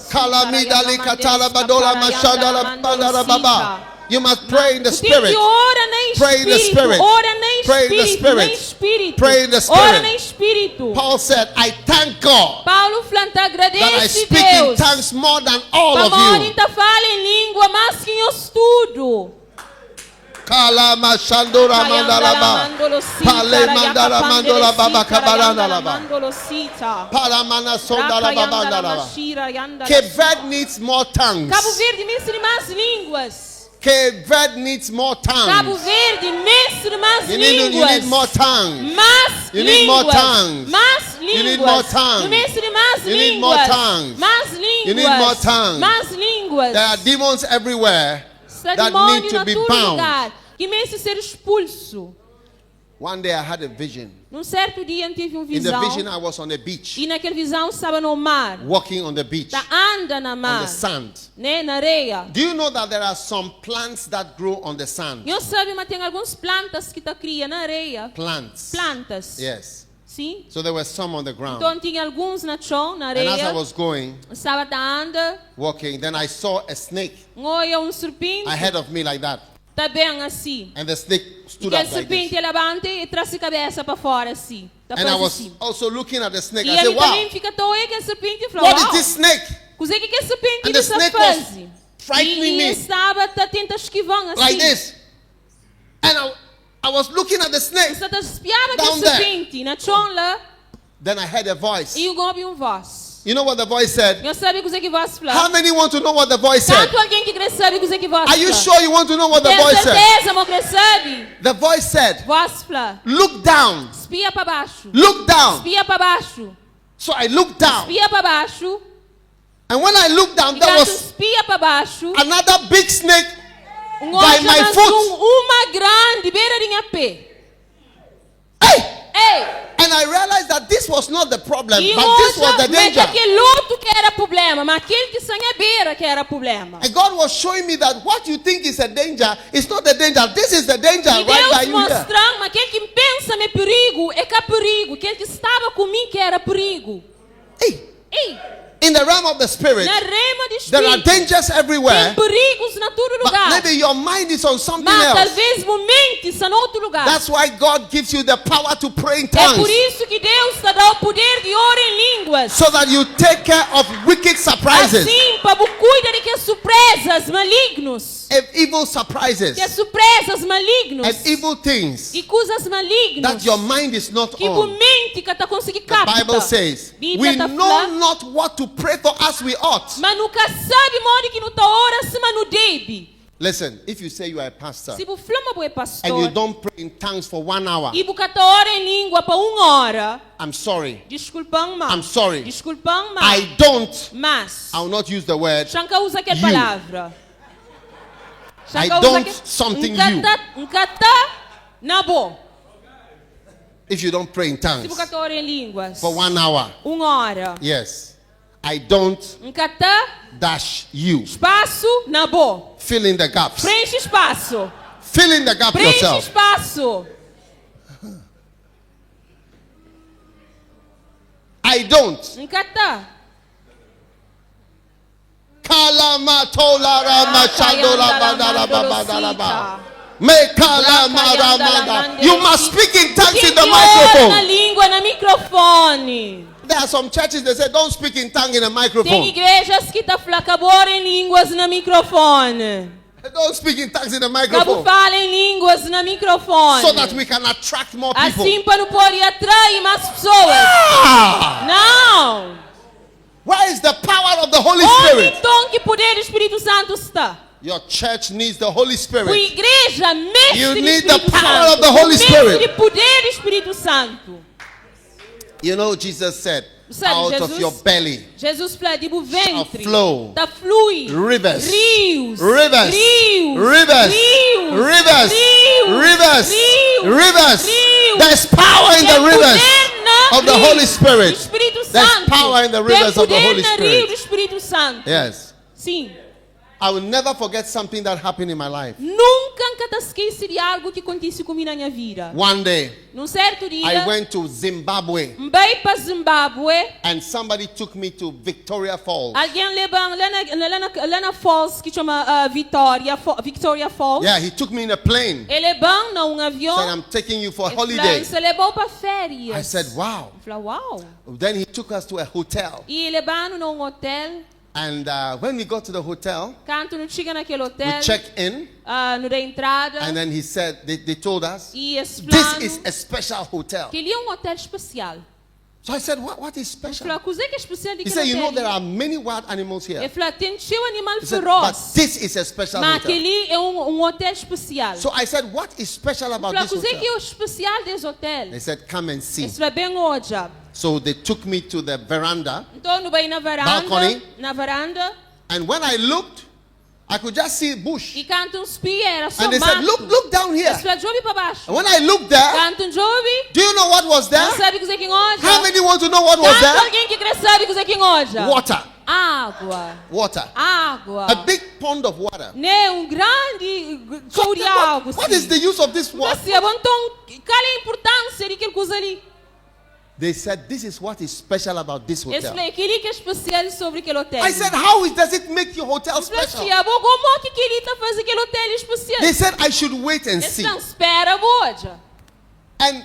S2: Kalamidali katala badola mashandara babandara baba. You must pray in the
S3: Você tem que
S2: spirit.
S3: orar no
S2: Pray in the
S3: espírito.
S2: spirit.
S3: Ora no
S2: Pray in the
S3: espírito. No
S2: spirit.
S3: espírito.
S2: Pray in the
S3: Ora no
S2: spirit.
S3: espírito.
S2: Paul said, I thank God
S3: Paulo falando,
S2: that I
S3: agradece
S2: speak in
S3: Deus.
S2: tongues more than all of
S3: Pamori
S2: you.
S3: tá fala em língua, mas que eu estudo.
S2: Kalama shandora mandalaba. Pale mandala mandola baba kabaranda laba. Paramana sondala babandalaba. Cape Verde needs more tongues.
S3: Cabo Verde mestre mais línguas.
S2: Cape Verde needs more
S3: Cabo
S2: tongues.
S3: Verde mestre mais
S2: You need more
S3: línguas.
S2: tongues.
S3: Mais
S2: You need more
S3: línguas.
S2: tongues.
S3: Mais
S2: You need more
S3: línguas.
S2: tongues.
S3: No mestre mais
S2: You need more
S3: línguas.
S2: tongues.
S3: Mais
S2: You need more
S3: línguas.
S2: tongues.
S3: Mais línguas.
S2: There are demons everywhere
S3: Está
S2: that
S3: demônio
S2: need to
S3: na
S2: be
S3: todo
S2: bound.
S3: lugar. Que mestre ser expulso.
S2: One day I had a vision.
S3: Num certo dia eu tive
S2: In the
S3: visão.
S2: vision I was on the beach,
S3: E naquela visão estava no mar.
S2: walking on the beach,
S3: Tá anda na
S2: on
S3: mar.
S2: the sand.
S3: Né, na areia.
S2: Do you know that there are some plants that grow on the sand?
S3: Eu sabe, mas tem algumas plantas que tá cria na areia.
S2: Plants.
S3: Plantas.
S2: Yes.
S3: Sim.
S2: So there were some on the ground.
S3: Então tinha alguns na chão, na
S2: And as I
S3: areia.
S2: was going,
S3: Estava tá anda.
S2: walking, then I saw a snake
S3: Olha serpente.
S2: ahead of me like that.
S3: Tá bem assim.
S2: And the snake
S3: E
S2: stood
S3: que a
S2: up like
S3: serpente
S2: this.
S3: levanta e traz a cabeça para fora assim. Tá
S2: And I
S3: faz
S2: was
S3: assim.
S2: also looking at the snake.
S3: E
S2: I said,
S3: ele também
S2: wow,
S3: fica tão que a serpente falou,
S2: what is
S3: uau,
S2: this snake?
S3: coisa que a serpente
S2: And the
S3: está
S2: snake was
S3: fazendo.
S2: frightening
S3: E
S2: me
S3: estava tá tenta esquivar assim.
S2: like this. And I was looking at the snake.
S3: Está tá espiava
S2: Down
S3: a
S2: there.
S3: serpente na chão lá.
S2: Then I heard a voice.
S3: E o gobe voz.
S2: You know what the voice said?
S3: Eu sabe coisa que voz
S2: How
S3: fala.
S2: many want to know what the voice said?
S3: Tanto alguém que quer saber coisa que voz
S2: Are you
S3: fala.
S2: sure you want to know what the
S3: Tem
S2: voice said?
S3: certeza, mo que sabe?
S2: The voice said,
S3: Voz fala.
S2: look down.
S3: Espia para baixo.
S2: Look down.
S3: Espia para baixo.
S2: So I looked down.
S3: Espia para baixo.
S2: And when I looked down,
S3: E
S2: there
S3: quando
S2: was
S3: espia para baixo,
S2: another big snake.
S3: olha
S2: my
S3: mais
S2: foot.
S3: uma grande beira de minha pé.
S2: Hey!
S3: Ei!
S2: And I realized that this was not the problem,
S3: E
S2: but this was the
S3: outra, mas
S2: danger.
S3: aquele outro que era problema, mas aquele que sanha beira que era problema.
S2: And God was showing me that what you think is a danger is not the danger. This is the danger
S3: E
S2: right by
S3: Deus
S2: you here.
S3: mostrando, mas aquele que pensa é perigo, é que é perigo. Aquele que estava comigo que era perigo.
S2: Hey,
S3: Ei!
S2: in the realm of the spirit,
S3: Na rema de
S2: there are
S3: espírito,
S2: dangers
S3: tem
S2: everywhere.
S3: perigos na todo
S2: But
S3: lugar.
S2: maybe your mind is on something
S3: Mas
S2: else.
S3: talvez mente está em outro lugar.
S2: That's why God gives you the power to pray in
S3: É por
S2: tongues,
S3: isso que Deus te dá o poder de orar em línguas.
S2: so that you take care of wicked surprises,
S3: Assim, para cuidar de que surpresas malignos.
S2: evil surprises,
S3: Que surpresas malignos.
S2: and evil things
S3: E coisas malignas.
S2: that your mind is not
S3: Que
S2: on.
S3: mente que está conseguindo
S2: The
S3: captar.
S2: Bible says,
S3: Bíblia
S2: we
S3: tá
S2: know
S3: falando,
S2: not what to pray for as we ought.
S3: mas nunca sabe modo que não está ora se mas não deve.
S2: Listen, if you say you are a pastor
S3: Se você flama é
S2: and you
S3: pastor
S2: don't pray in tongues for 1 hour,
S3: e você está ora em língua para 1 hora,
S2: I'm sorry.
S3: desculpam,
S2: I'm sorry.
S3: Desculpam,
S2: I don't,
S3: mas
S2: I will not use the word.
S3: Shanka usa aquela
S2: You.
S3: palavra.
S2: I
S3: Shanka
S2: don't something you.
S3: Nkata na bo.
S2: If you don't pray in
S3: Se
S2: tongues
S3: você está ora em línguas.
S2: for 1 hour,
S3: 1 hora.
S2: yes, I don't
S3: Nkata
S2: dash you.
S3: espaço na bo.
S2: Fill in the gaps.
S3: Preenche espaço.
S2: Fill in the gap
S3: Preenche
S2: yourself.
S3: espaço.
S2: I don't.
S3: Nkata.
S2: Kalama tolara machandola bandala babadala ba. Mekalama ramanda. You must speak in tongues in the
S3: Na
S2: microphone.
S3: língua, na microfone.
S2: There are some churches that say don't speak in tongue in a
S3: Tem
S2: microphone.
S3: igrejas que tá flacabora em línguas na microfone.
S2: Don't speak in tongues in a
S3: Cabo
S2: microphone,
S3: fala em línguas na microfone.
S2: so that we can attract more people.
S3: Assim para não poder atrair mais pessoas.
S2: Ah!
S3: Não.
S2: Where is the power of the Holy
S3: Onde
S2: Spirit?
S3: então que o poder do Espírito Santo está?
S2: Your church needs the Holy
S3: A
S2: Spirit.
S3: igreja, mestre
S2: You
S3: do
S2: need the
S3: Espírito
S2: power
S3: Santo.
S2: of the Holy
S3: O mestre
S2: Spirit.
S3: de poder do Espírito Santo.
S2: You know, Jesus said,
S3: Sabe,
S2: out of
S3: Jesus-
S2: your belly
S3: Jesus falou, tipo, ventre,
S2: flow
S3: tá flui,
S2: rivers,
S3: rios,
S2: rivers,
S3: rios,
S2: rivers,
S3: rios,
S2: rivers,
S3: rios,
S2: rivers,
S3: rios,
S2: rivers.
S3: rios.
S2: There's power in
S3: Tem
S2: the rivers
S3: poder na
S2: of the
S3: rio
S2: Holy Spirit.
S3: do Espírito
S2: There's
S3: Santo.
S2: power in the
S3: Tem
S2: rivers of the
S3: poder
S2: Holy
S3: na rio
S2: Spirit.
S3: do Espírito Santo.
S2: Yes.
S3: Sim.
S2: I will never forget something that happened in my life.
S3: Nunca te esqueci de algo que aconteceu comigo na minha vida.
S2: One day,
S3: Num certo dia,
S2: I went to Zimbabwe
S3: veio para Zimbábue.
S2: and somebody took me to Victoria Falls.
S3: Alguém levou lá na Falls, que chama Victoria Falls.
S2: Yeah, he took me in a plane.
S3: Ele levou num
S2: Said,
S3: avião.
S2: I'm taking you for
S3: Ele falou,
S2: holiday.
S3: "Você levou para férias."
S2: I said, wow.
S3: Eu falei, uau.
S2: Then he took us to a hotel.
S3: E levando num hotel.
S2: And when we got to the hotel,
S3: Quando não chega naquele hotel,
S2: we checked in.
S3: no da entrada.
S2: And then he said, they told us,
S3: E esse
S2: this
S3: plano,
S2: is a special hotel.
S3: que ele é hotel especial.
S2: So I said, what is
S3: Eu
S2: special?
S3: falei, coisa que é especial
S2: He
S3: daquele
S2: said, you know,
S3: hotel?
S2: there are many wild animals
S3: Ele
S2: here.
S3: falou, tem um animal
S2: He said, but
S3: feroz.
S2: this is a special
S3: Mas
S2: hotel.
S3: aquele é hotel especial.
S2: So I said, what is special
S3: Eu
S2: about
S3: falei,
S2: this
S3: coisa que
S2: hotel?
S3: é o especial desse hotel?
S2: They said, come and see.
S3: Ele falou, bem hoje.
S2: So they took me to the veranda.
S3: Então, no bem na varanda.
S2: Balcony.
S3: Na varanda.
S2: And when I looked, I could just see bush.
S3: E cantam os pés, era só
S2: And they
S3: mato.
S2: said, look down here.
S3: Eles falaram, jove para baixo.
S2: And when I looked there,
S3: Cantam jove.
S2: do you know what was there?
S3: Não sabe coisa que hoje?
S2: How many want to know what was
S3: Canto
S2: there?
S3: alguém que quer saber coisa que hoje?
S2: Water.
S3: Água.
S2: Water.
S3: Água.
S2: A big pond of water.
S3: Né, grande
S2: So
S3: show de água.
S2: what is the use of this water?
S3: Assim, então, qual é a importância daquele coisa ali?
S2: They said, this is what is special about this
S3: Eles
S2: hotel.
S3: falaram, aquele que é especial sobre aquele hotel.
S2: I said, how does it make your hotel
S3: Eles falaram,
S2: special?
S3: "Tia, bom, como que ele está fazendo aquele hotel especial?"
S2: They said, I should wait and
S3: Eles
S2: see.
S3: falaram, espera hoje.
S2: And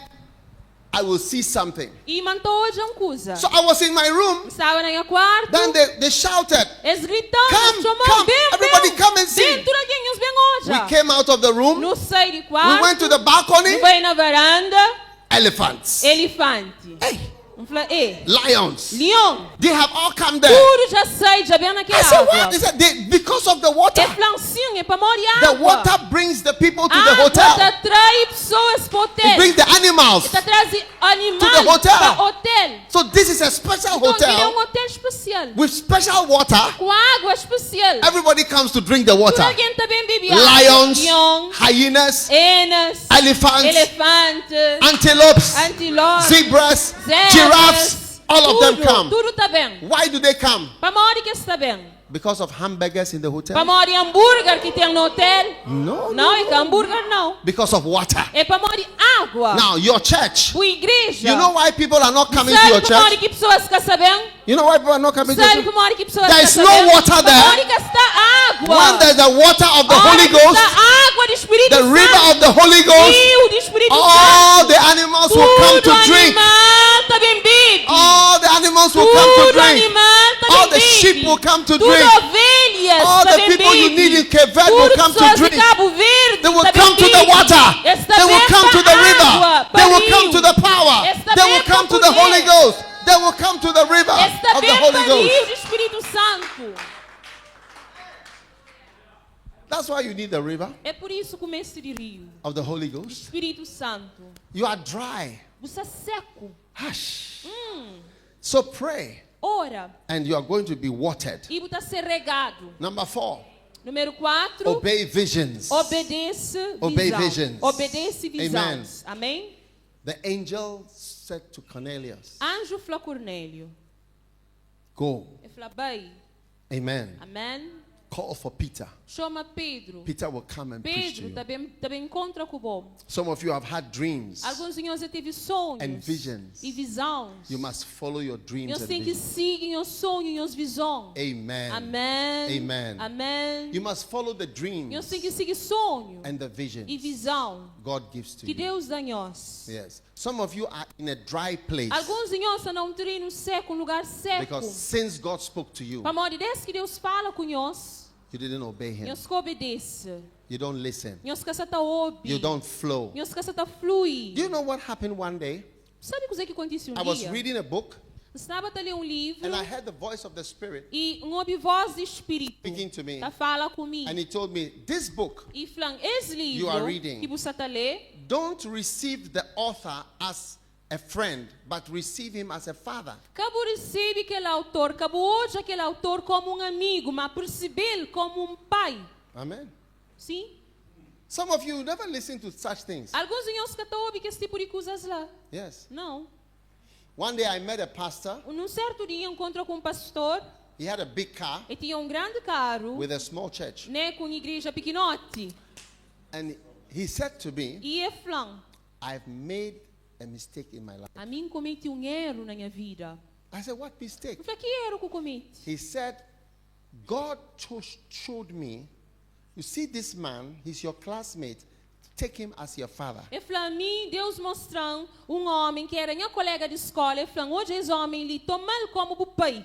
S2: I will see something.
S3: E mantou hoje uma coisa.
S2: So I was in my room.
S3: Estava na minha quarto.
S2: Then they shouted.
S3: Eles gritaram,
S2: Come,
S3: chamou,
S2: come,
S3: vem,
S2: everybody
S3: vem.
S2: come and see.
S3: Vem, tudo alguém, vem
S2: We
S3: hoje.
S2: came out of the room.
S3: No saí de
S2: We
S3: quarto.
S2: went to the balcony.
S3: Foi na varanda.
S2: Elephants.
S3: Elefante.
S2: Hey,
S3: Eu falei,
S2: lions.
S3: leão.
S2: They have all come there.
S3: Tudo já sai, já vem naquela
S2: I said, what?
S3: água.
S2: They said, because of the water.
S3: É flancinho, é para morrer
S2: The
S3: água.
S2: water brings the people to the
S3: Água
S2: hotel.
S3: te atrai pessoas para o
S2: It
S3: hotel.
S2: brings the animals.
S3: Te traz animais
S2: To the hotel.
S3: para o hotel.
S2: So this is a special
S3: Então, ele é
S2: hotel
S3: hotel especial.
S2: with special water.
S3: Com água especial.
S2: Everybody comes to drink the
S3: Tudo
S2: water.
S3: alguém também bebe água.
S2: Lions,
S3: Leão,
S2: hyenas,
S3: hienas,
S2: elephants,
S3: elefantes,
S2: antelopes,
S3: antilopes,
S2: zebras,
S3: zebras,
S2: giraffes. All of them
S3: tudo,
S2: come.
S3: Tudo está bem.
S2: Why do they come?
S3: Para morrer que está bem.
S2: Because of hamburgers in the
S3: Para
S2: hotel?
S3: morrer hambúrguer que tem no hotel.
S2: No.
S3: Não, é que hambúrguer não.
S2: Because of water.
S3: É para morrer água.
S2: Now, your church.
S3: O igreja.
S2: You know why people are not coming to your
S3: Sabe para morrer
S2: church?
S3: que pessoas querem saber?
S2: You know why people are not coming to your
S3: Sabe
S2: church?
S3: para morrer que pessoas
S2: There is
S3: querem
S2: no
S3: saber?
S2: water there.
S3: Para morrer que está água.
S2: When there's the water of the Holy
S3: Onde
S2: Ghost,
S3: está água do Espírito
S2: the
S3: Santo.
S2: river of the Holy Ghost,
S3: Rio do Espírito
S2: all
S3: Santo.
S2: the animals will come
S3: Tudo
S2: to drink.
S3: animal está bem vivo.
S2: All the animals will come to
S3: Tudo
S2: drink.
S3: animal está
S2: All
S3: bem
S2: the
S3: vivo.
S2: sheep will come to
S3: Tudo
S2: drink.
S3: ovelhas
S2: All
S3: está
S2: the
S3: bem
S2: people you
S3: vivo.
S2: need in Cape Verde will
S3: Tudo
S2: come to
S3: pessoas de
S2: drink.
S3: Cabo Verde
S2: They will
S3: está
S2: come
S3: bem
S2: to the
S3: vivo.
S2: water.
S3: Está
S2: They will
S3: bem
S2: come to the
S3: para
S2: river.
S3: água,
S2: They will
S3: para
S2: come
S3: rio.
S2: to the power.
S3: Está
S2: They
S3: bem
S2: will come
S3: para
S2: to the
S3: poder.
S2: Holy Ghost. They will come to the river
S3: Está
S2: of the
S3: bem
S2: Holy
S3: para o rio
S2: Ghost.
S3: do Espírito Santo.
S2: That's why you need the river
S3: É por isso que começa de rio.
S2: of the Holy Ghost.
S3: Espírito Santo.
S2: You are dry.
S3: Você é seco.
S2: Hush. So pray,
S3: Ora.
S2: and you are going to be watered.
S3: E você ser regado.
S2: Number 4,
S3: Número 4.
S2: obey visions.
S3: Obedece
S2: Obey
S3: visão.
S2: visions.
S3: Obedece visões. Amém?
S2: The angel said to Cornelius,
S3: Anjo falou a Cornélio.
S2: go.
S3: Ele falou, bem.
S2: Amen.
S3: Amém?
S2: Call for Peter.
S3: Chama Pedro.
S2: Peter will come and preach to
S3: Pedro
S2: you.
S3: também encontra com o bom.
S2: Some of you have had dreams.
S3: Alguns de nós já teve sonhos.
S2: And visions.
S3: E visões.
S2: You must follow your dreams
S3: Nós
S2: and
S3: temos que
S2: visions.
S3: seguir os sonhos e as visões.
S2: Amen.
S3: Amém.
S2: Amen.
S3: Amém.
S2: You must follow the
S3: Nós
S2: dreams
S3: temos que seguir sonho
S2: and the visions
S3: e visão
S2: God gives to
S3: que
S2: you.
S3: Deus dá a nós.
S2: Yes. Some of you are in a dry place
S3: Alguns de nós não têm um seco, um lugar seco.
S2: because since God spoke to you,
S3: Para morrer desde que Deus fala com nós,
S2: you didn't obey Him.
S3: nós que obedece.
S2: You don't listen.
S3: Nós que está ouve.
S2: You don't flow.
S3: Nós que está flui.
S2: Do you know what happened one day?
S3: Sabe o que aconteceu
S2: I was
S3: dia?
S2: reading a book
S3: Estava a ler livro
S2: and I heard the voice of the Spirit
S3: e ouvi voz de Espírito
S2: speaking to me.
S3: tá fala comigo.
S2: And He told me, this book,
S3: E falando, esse livro
S2: You are reading.
S3: que você está lendo,
S2: don't receive the author as a friend, but receive him as a father.
S3: Cabo recebe aquele autor, cabo hoje aquele autor como um amigo, mas percebê-lo como um pai.
S2: Amen.
S3: Sim?
S2: Some of you never listen to such things.
S3: Alguns de nós que estão ouvindo esse tipo de coisas lá.
S2: Yes.
S3: Não.
S2: One day I met a pastor.
S3: Num certo dia encontrou com um pastor,
S2: He had a big car
S3: e tinha um grande carro,
S2: with a small church.
S3: né, com igreja pequenote.
S2: And he said to me,
S3: E ele falou,
S2: I've made a mistake in my life.
S3: a mim cometi um erro na minha vida.
S2: I said, what mistake?
S3: Eu falei, que erro que eu cometi?
S2: He said, God showed me, you see this man, he's your classmate. Take him as your father.
S3: Ele falou, a mim, Deus mostrou um homem que era minha colega de escola. Ele falou, hoje esse homem lhe toma-lo como o pai.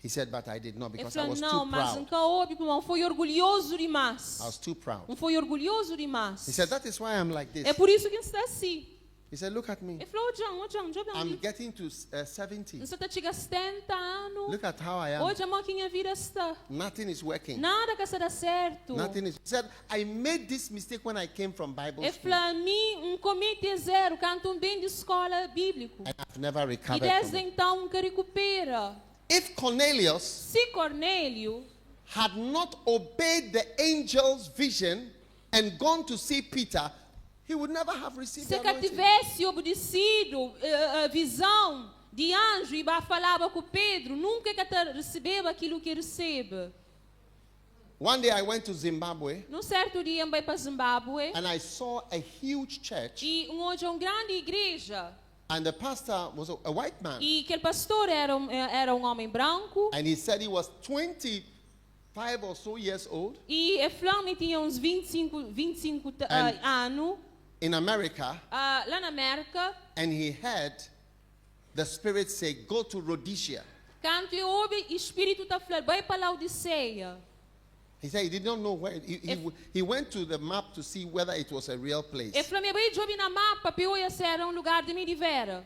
S2: He said, but I did not
S3: Ele
S2: because I
S3: falou,
S2: was
S3: não,
S2: too
S3: mas
S2: proud.
S3: nunca houve, não foi orgulhoso demais.
S2: I was too proud.
S3: Não foi orgulhoso demais.
S2: He said, that is why I'm like
S3: É
S2: this.
S3: por isso que está assim.
S2: He said, look at me.
S3: Ele falou, John,
S2: I'm getting to 70.
S3: você está chegando a 70 anos.
S2: Look at how I am.
S3: Hoje a minha vida está.
S2: Nothing is working.
S3: Nada que está certo.
S2: Nothing is. He said, I made this mistake when I came from Bible
S3: Ele
S2: school.
S3: falou, a mim, comete zero, canto bem de escola bíblica.
S2: And I've never
S3: E
S2: recovered
S3: desde
S2: from it.
S3: então nunca recupera.
S2: If Cornelius
S3: Se Cornélio
S2: had not obeyed the angel's vision and gone to see Peter, he would never have received
S3: se
S2: the
S3: que
S2: anointing.
S3: tivesse obedecido a visão de anjo e falava com Pedro, nunca que recebeu aquilo que recebe.
S2: One day I went to Zimbabwe
S3: Num certo dia, eu fui para Zimbábue
S2: and I saw a huge church,
S3: e hoje é uma grande igreja.
S2: and the pastor was a white man,
S3: E aquele pastor era um homem branco
S2: and he said he was 25 or so years old
S3: e ele falou que tinha uns 25
S2: And-
S3: anos
S2: in America,
S3: lá na América.
S2: and he heard the Spirit say, go to Rhodesia.
S3: Quando ele ouve, o Espírito está falando, vai para Laodiceia.
S2: He said he did not know where. He went to the map to see whether it was a real place.
S3: Ele falou, vai jogar na mapa para eu ser um lugar de me vera.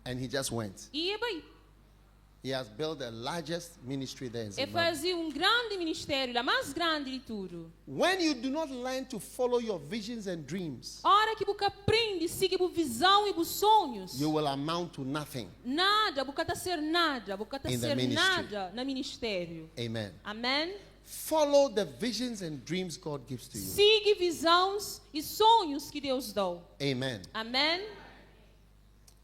S2: And he just went.
S3: E ele vai.
S2: He has built the largest ministry there in
S3: Ele
S2: Zimbabwe.
S3: fazia um grande ministério, a mais grande de tudo.
S2: When you do not learn to follow your visions and dreams,
S3: A hora que você aprende, siga a visão e os sonhos,
S2: you will amount to nothing.
S3: nada, você está ser nada, você está
S2: In the
S3: ser
S2: ministry.
S3: nada no ministério.
S2: Amen.
S3: Amém?
S2: Follow the visions and dreams God gives to you.
S3: Siga visões e sonhos que Deus dá.
S2: Amen.
S3: Amém?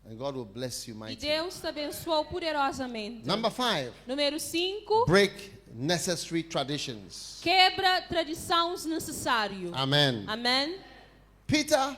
S2: And God will bless you
S3: E
S2: mightily.
S3: Deus te abençoou poderosamente.
S2: Number 5,
S3: Número 5,
S2: break necessary traditions.
S3: quebra tradições necessárias.
S2: Amen.
S3: Amém?
S2: Peter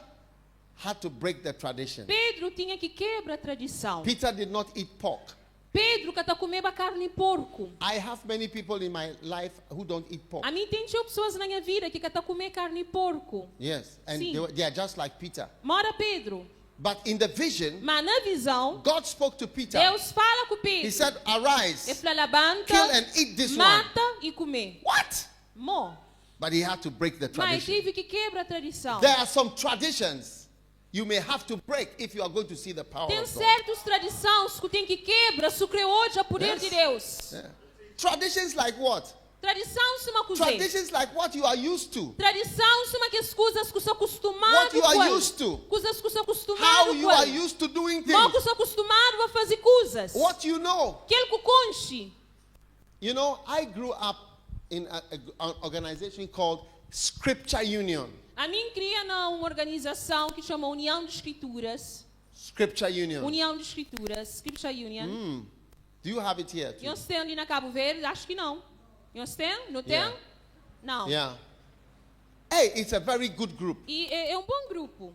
S2: had to break the tradition.
S3: Pedro tinha que quebrar a tradição.
S2: Peter did not eat pork.
S3: Pedro que está comendo carne de porco.
S2: I have many people in my life who don't eat pork.
S3: A mim tem pessoas na minha vida que está comendo carne de porco.
S2: Yes, and
S3: Sim.
S2: they are just like Peter.
S3: Mora Pedro.
S2: But in the vision,
S3: Mas na visão,
S2: God spoke to Peter.
S3: Deus fala com Pedro.
S2: He said,
S3: Ele
S2: arise,
S3: fala, levanta,
S2: kill and eat this one.
S3: mata e comer.
S2: What?
S3: Mo.
S2: But he had to break the
S3: Mas
S2: tradition.
S3: tive que quebrar a tradição.
S2: There are some traditions you may have to break if you are going to see the power
S3: Tem
S2: of God.
S3: certas tradições que tem que quebrar, se crê hoje o poder
S2: Yes.
S3: de Deus.
S2: Yeah. Traditions like what?
S3: Tradição se uma coisa.
S2: Traditions like what you are used to.
S3: Tradição se uma que as coisas que são
S2: What
S3: acostumados
S2: you are
S3: com.
S2: used to.
S3: Coisas que são
S2: How
S3: acostumados
S2: you are
S3: com.
S2: used to doing
S3: Mal que
S2: things.
S3: são acostumados a fazer coisas.
S2: What you know.
S3: Aquele que conche.
S2: You know, I grew up in an organization called Scripture Union.
S3: A mim cria uma organização que chama União de Escrituras.
S2: Scripture Union.
S3: União de Escrituras. Scripture Union.
S2: Do you have it here too?
S3: Nós temos ali na Cabo Verde? Acho que não. Nós temos? Não tem?
S2: Yeah.
S3: Não.
S2: Yeah. Hey, it's a very good group.
S3: E é bom grupo.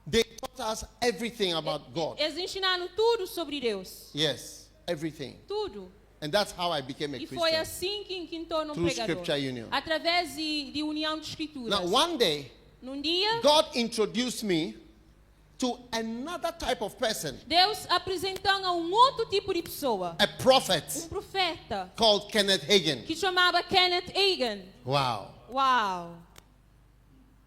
S2: They taught us everything about God.
S3: Eles ensinaram tudo sobre Deus.
S2: Yes, everything.
S3: Tudo.
S2: And that's how I became a
S3: E foi
S2: Christian.
S3: assim que tornou um
S2: Through
S3: pregador.
S2: Scripture Union.
S3: Através de união de escrituras.
S2: Now, one day,
S3: Num dia,
S2: God introduced me to another type of person,
S3: Deus apresentando a outro tipo de pessoa.
S2: a prophet
S3: Profeta.
S2: called Kenneth Hagin.
S3: Que chamava Kenneth Hagin.
S2: Wow.
S3: Uau.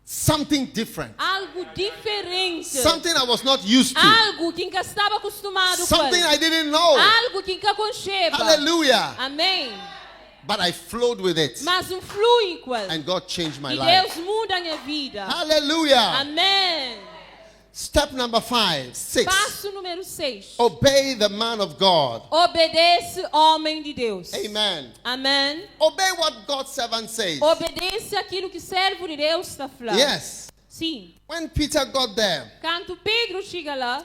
S2: Something different.
S3: Algo diferente.
S2: Something I was not used to.
S3: Algo que nunca estava acostumado com.
S2: Something I didn't know.
S3: Algo que nunca concheba.
S2: Hallelujah.
S3: Amém.
S2: But I flowed with it.
S3: Mas flui com ele.
S2: And God changed my
S3: E
S2: life.
S3: Deus muda a minha vida.
S2: Hallelujah.
S3: Amém.
S2: Step number 5, 6.
S3: Passo número 6.
S2: Obey the man of God.
S3: Obedece, homem de Deus.
S2: Amen.
S3: Amém.
S2: Obey what God's servant says.
S3: Obedece aquilo que servo de Deus está falando.
S2: Yes.
S3: Sim.
S2: When Peter got there,
S3: Quando Pedro chega lá,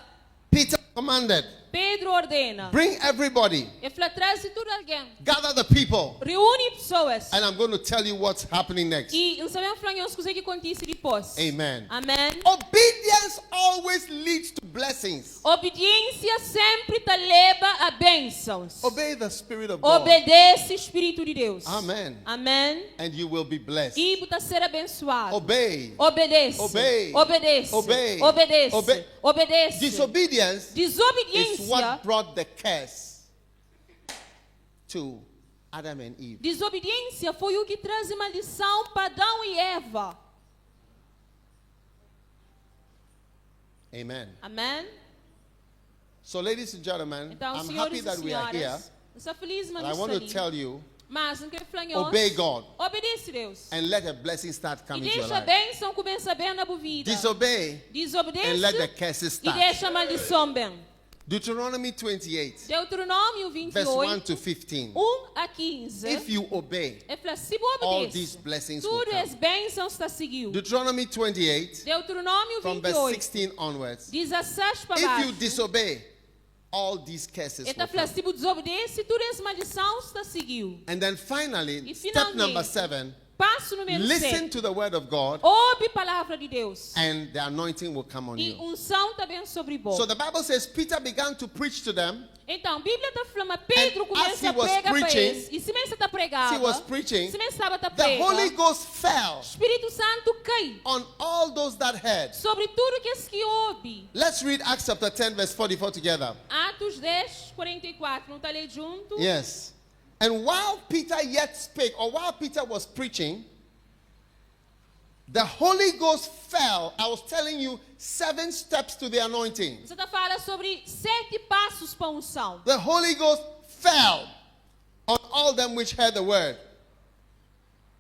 S2: Peter commanded,
S3: Pedro ordena.
S2: bring everybody,
S3: Ele fala, traz tudo alguém.
S2: gather the people,
S3: Reúne pessoas.
S2: and I'm going to tell you what's happening next.
S3: E não sabemos falar o que acontece depois.
S2: Amen.
S3: Amém.
S2: Obedience always leads to blessings.
S3: Obediência sempre te leva a bênçãos.
S2: Obey the Spirit of God,
S3: Obedece o Espírito de Deus.
S2: Amen.
S3: Amém.
S2: and you will be blessed.
S3: E você ser abençoado.
S2: Obey.
S3: Obedece.
S2: Obey.
S3: Obedece.
S2: Obey.
S3: Obedece.
S2: Obey.
S3: Obedece.
S2: Disobedience is
S3: Desobediência.
S2: what brought the curse to Adam and Eve.
S3: Desobediência foi o que traz maldição para Adão e Eva.
S2: Amen.
S3: Amém.
S2: So, ladies and gentlemen,
S3: Então,
S2: I'm
S3: senhores
S2: happy
S3: e
S2: that we are here.
S3: senhoras, estou feliz, mas
S2: And I
S3: não
S2: want to
S3: estou
S2: tell
S3: ali.
S2: you,
S3: Mas não quero falar
S2: obey God
S3: Obedece Deus.
S2: and let a blessing start
S3: E
S2: coming to your
S3: deixa a
S2: life.
S3: bênção começar bem na tua vida.
S2: Disobey
S3: Desobedece
S2: and let the curses
S3: e
S2: start.
S3: deixa a maldição bem.
S2: Deuteronomy 28,
S3: Deuteronômio
S2: verse 1
S3: 28,
S2: to 15.
S3: 1 a 15.
S2: If you obey,
S3: Ele fala, se
S2: all
S3: você
S2: these
S3: obedece,
S2: blessings will
S3: tudo
S2: come.
S3: as bênçãos está seguindo.
S2: Deuteronomy 28,
S3: Deuteronômio
S2: from verse
S3: 28,
S2: 16 onwards.
S3: 16 para
S2: If you
S3: baixo.
S2: disobey, all these curses
S3: Ele
S2: will
S3: está falando,
S2: come.
S3: se você desobedece, tudo as maldições está seguindo.
S2: And then finally,
S3: E
S2: step
S3: finalmente,
S2: number 7,
S3: Passo número
S2: listen
S3: 7.
S2: to the word of God
S3: Ouve a palavra de Deus.
S2: and the anointing will come on
S3: E
S2: you.
S3: unção também sobre
S2: So
S3: você.
S2: the Bible says Peter began to preach to them.
S3: Então, a Bíblia está falando, Pedro
S2: And as
S3: começa
S2: he
S3: a
S2: was
S3: pregar para
S2: preaching,
S3: eles. E se você está pregando,
S2: he was preaching,
S3: se você estava a
S2: the Holy
S3: pregar,
S2: Ghost fell
S3: o Espírito Santo cai
S2: on all those that heard.
S3: sobre tudo que es que ouve.
S2: Let's read Acts chapter 10, verse 44 together.
S3: Atos 10, 44. Não está ali junto?
S2: Yes. And while Peter yet spake, or while Peter was preaching, the Holy Ghost fell. I was telling you 7 steps to the anointing.
S3: Você está falando sobre 7 passos para a unção.
S2: The Holy Ghost fell on all them which heard the word.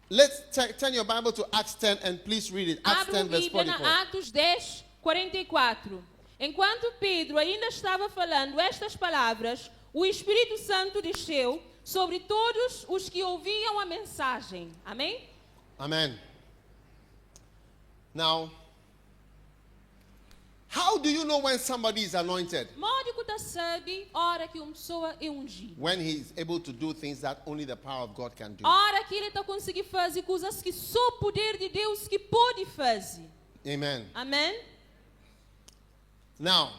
S2: Let's turn your Bible to Acts 10 and please read it. Acts
S3: Abra a
S2: 10, verse
S3: Bíblia
S2: 44.
S3: na Atos 10, 44. Enquanto Pedro ainda estava falando estas palavras, o Espírito Santo desceu sobre todos os que ouviam a mensagem. Amém?
S2: Amen. Now, how do you know when somebody is anointed?
S3: Modo que você sabe, hora que uma pessoa é ungida.
S2: When he is able to do things that only the power of God can do.
S3: Hora que ele está conseguindo fazer coisas que só o poder de Deus que pode fazer.
S2: Amen.
S3: Amém?
S2: Now,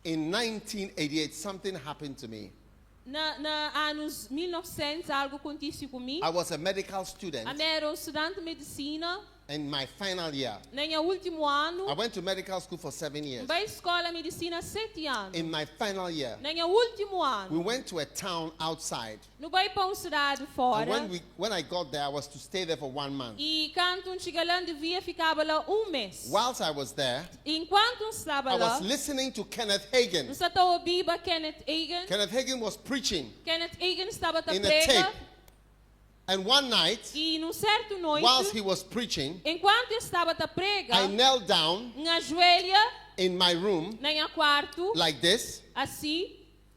S2: in 1988, something happened to me.
S3: Na anos 1900, algo aconteceu comigo.
S2: I was a medical student
S3: Eu era estudante de medicina.
S2: in my final year.
S3: No meu último ano,
S2: I went to medical school for 7 years.
S3: vai à escola de medicina 7 anos.
S2: In my final year,
S3: No meu último
S2: we
S3: ano,
S2: went to a town outside.
S3: não vai para uma cidade
S2: And
S3: fora.
S2: when I got there, I was to stay there for 1 month.
S3: E quando cheguei lá, devia ficar lá mês.
S2: Whilst I was there,
S3: Enquanto estava
S2: I
S3: lá,
S2: was listening to Kenneth Hagin.
S3: você está ouvindo Kenneth Hagin.
S2: Kenneth Hagin was preaching.
S3: Kenneth Hagin estava a
S2: In a
S3: pregar.
S2: tape. And one night,
S3: E num certo noite,
S2: whilst he was preaching,
S3: enquanto estava a pregar,
S2: I knelt down
S3: na joelha,
S2: in my room
S3: no meu quarto,
S2: like this.
S3: assim,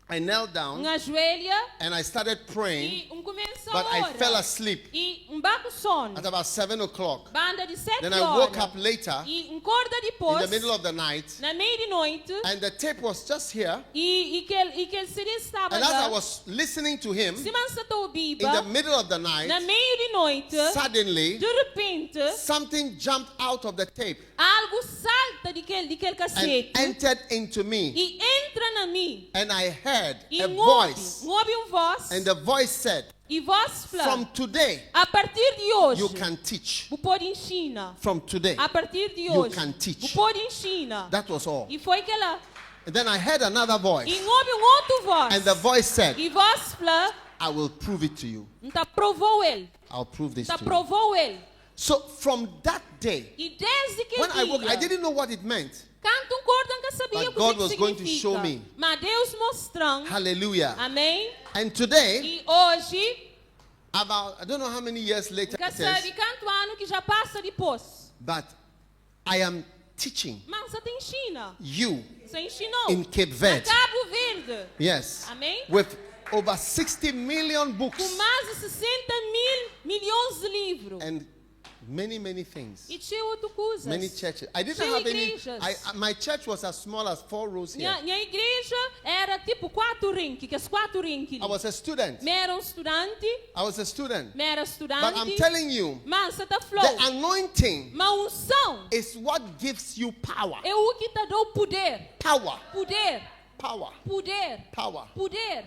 S2: I knelt down
S3: na joelha,
S2: and I started praying,
S3: e começa a
S2: but I fell
S3: orar.
S2: asleep
S3: E baco sono.
S2: at about 7 o'clock.
S3: Banda de 7
S2: Then I woke
S3: horas.
S2: up later
S3: E acorda
S2: in
S3: depois,
S2: the middle of the night,
S3: na meia de noite,
S2: and the tape was just here.
S3: e que CD estava
S2: And as I
S3: lá.
S2: was listening to him
S3: Se man está ouvindo,
S2: in the middle of the
S3: na
S2: night,
S3: meia de noite,
S2: suddenly
S3: de repente,
S2: something jumped out of the tape
S3: algo salta daquele
S2: and
S3: cassete
S2: entered into me.
S3: e entra na mim.
S2: And I heard
S3: E
S2: a
S3: ouve
S2: voice,
S3: voz,
S2: and the voice said,
S3: e voz
S2: "From
S3: fala,
S2: today,
S3: a partir de hoje,
S2: you can teach.
S3: você pode ensinar.
S2: From today."
S3: A partir de
S2: You
S3: hoje,
S2: can teach.
S3: você pode ensinar.
S2: That was all.
S3: E foi que lá.
S2: And then I heard another voice,
S3: E ouve outro voz.
S2: and the voice said,
S3: E voz fala,
S2: "I will prove it to you.
S3: então provou ele.
S2: I'll prove this
S3: Então
S2: to you."
S3: provou ele.
S2: So from that day,
S3: E desde que
S2: when I woke, I
S3: dia,
S2: didn't know what it meant.
S3: canto corda que sabia
S2: But
S3: o
S2: God
S3: que
S2: was going to
S3: significa.
S2: show me.
S3: Mas Deus mostrando.
S2: Hallelujah.
S3: Amém?
S2: And today,
S3: E hoje,
S2: about I don't know how many years later
S3: que
S2: it
S3: sabe
S2: is,
S3: quanto ano que já passa depois.
S2: but I am teaching
S3: Mas você ensina.
S2: you
S3: Você ensinou.
S2: in Cape
S3: Na
S2: Verde.
S3: Cabo Verde.
S2: Yes.
S3: Amém?
S2: With over 60 million
S3: Com
S2: books
S3: mais de 60 milhões de livros.
S2: and many things.
S3: E tinha outras coisas.
S2: Many churches. I didn't
S3: Tinha
S2: have any.
S3: igrejas.
S2: My church was as small as 4 rows here.
S3: Minha igreja era tipo 4 rinques, que as 4 rinques.
S2: I was a student.
S3: Me era estudante,
S2: I was a student.
S3: me era
S2: But
S3: estudante.
S2: I'm telling you,
S3: Mas você está
S2: the
S3: falando,
S2: anointing
S3: uma unção
S2: is what gives you power.
S3: é o que te dá o poder.
S2: Power.
S3: Poder,
S2: Power.
S3: poder,
S2: Power.
S3: poder.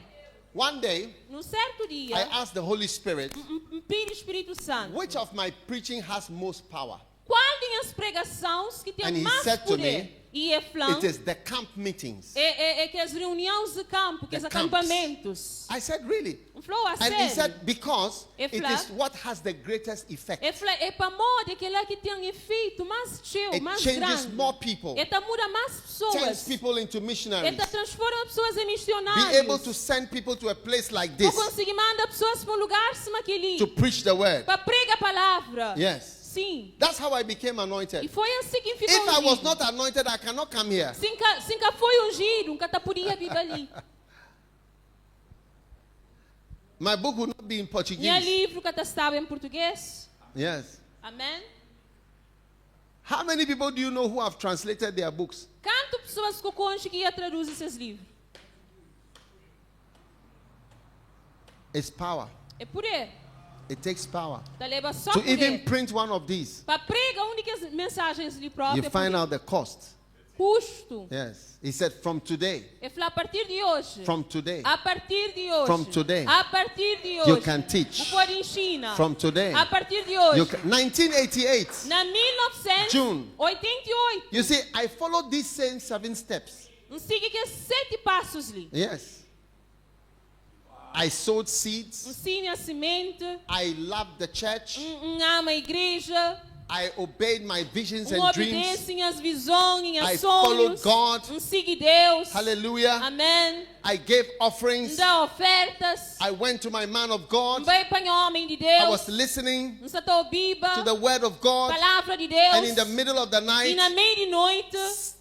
S2: One day,
S3: Num certo dia,
S2: I asked the Holy Spirit,
S3: pedi Espírito Santo.
S2: which of my preaching has most power?
S3: Qual das pregações que tem
S2: And he
S3: mais
S2: said to
S3: poder?
S2: me,
S3: E é falando,
S2: It is the camp meetings.
S3: é que as reuniões de campo, que
S2: The
S3: os
S2: camps.
S3: acampamentos.
S2: I said, really?
S3: Falou a
S2: And he
S3: sério.
S2: said, because
S3: If
S2: it
S3: la-
S2: is what has the greatest effect.
S3: É para modo aquele que tem um efeito mais cheio,
S2: It
S3: mais
S2: changes
S3: grande.
S2: more people,
S3: É muda mais
S2: turns
S3: pessoas.
S2: people into
S3: É
S2: missionaries.
S3: transforma pessoas em
S2: Be
S3: missionários.
S2: able to send people to a place like
S3: Ou
S2: this
S3: conseguir mandar pessoas para um lugar como aquele.
S2: to preach the word.
S3: Para pregar a palavra.
S2: Yes.
S3: Sim.
S2: That's how I became
S3: E
S2: anointed.
S3: foi assim que ficou
S2: If I was
S3: ungido.
S2: not anointed, I cannot come here.
S3: Se nunca foi ungido, nunca podia vir ali.
S2: My book would not be in
S3: Minha
S2: Portuguese.
S3: livro que estava em português.
S2: Yes.
S3: Amém?
S2: How many people do you know who have translated their books?
S3: Quantas pessoas que eu conseguia traduzir esses livros?
S2: It's power.
S3: É poder.
S2: It takes power.
S3: Da leva só
S2: To even
S3: poder.
S2: print one of these,
S3: Para pregar únicas mensagens de
S2: you
S3: própria
S2: find
S3: poder.
S2: out the cost.
S3: Custo.
S2: Yes. He said, from today,
S3: É falar a partir de hoje.
S2: from today,
S3: A partir de hoje.
S2: From today,
S3: A partir de hoje.
S2: you can teach.
S3: O pode ensina.
S2: From today,
S3: A partir de hoje.
S2: 1988.
S3: Na
S2: June.
S3: 1988.
S2: You see, I followed these same 7 steps.
S3: Não siga que é 7 passos ali.
S2: Yes. I sowed seeds.
S3: Ensine a semente.
S2: I loved the church.
S3: Ama a igreja.
S2: I obeyed my visions and dreams.
S3: Obedecem as visões,
S2: I
S3: as
S2: followed
S3: sonhos.
S2: God.
S3: Siga Deus.
S2: Hallelujah.
S3: Amém.
S2: I gave offerings.
S3: Dá ofertas.
S2: I went to my man of God.
S3: Vai para o homem de
S2: I
S3: Deus.
S2: was listening
S3: Não se está
S2: to the word of God.
S3: Palavra de Deus.
S2: And in the middle of the
S3: E
S2: night,
S3: na meia-noite.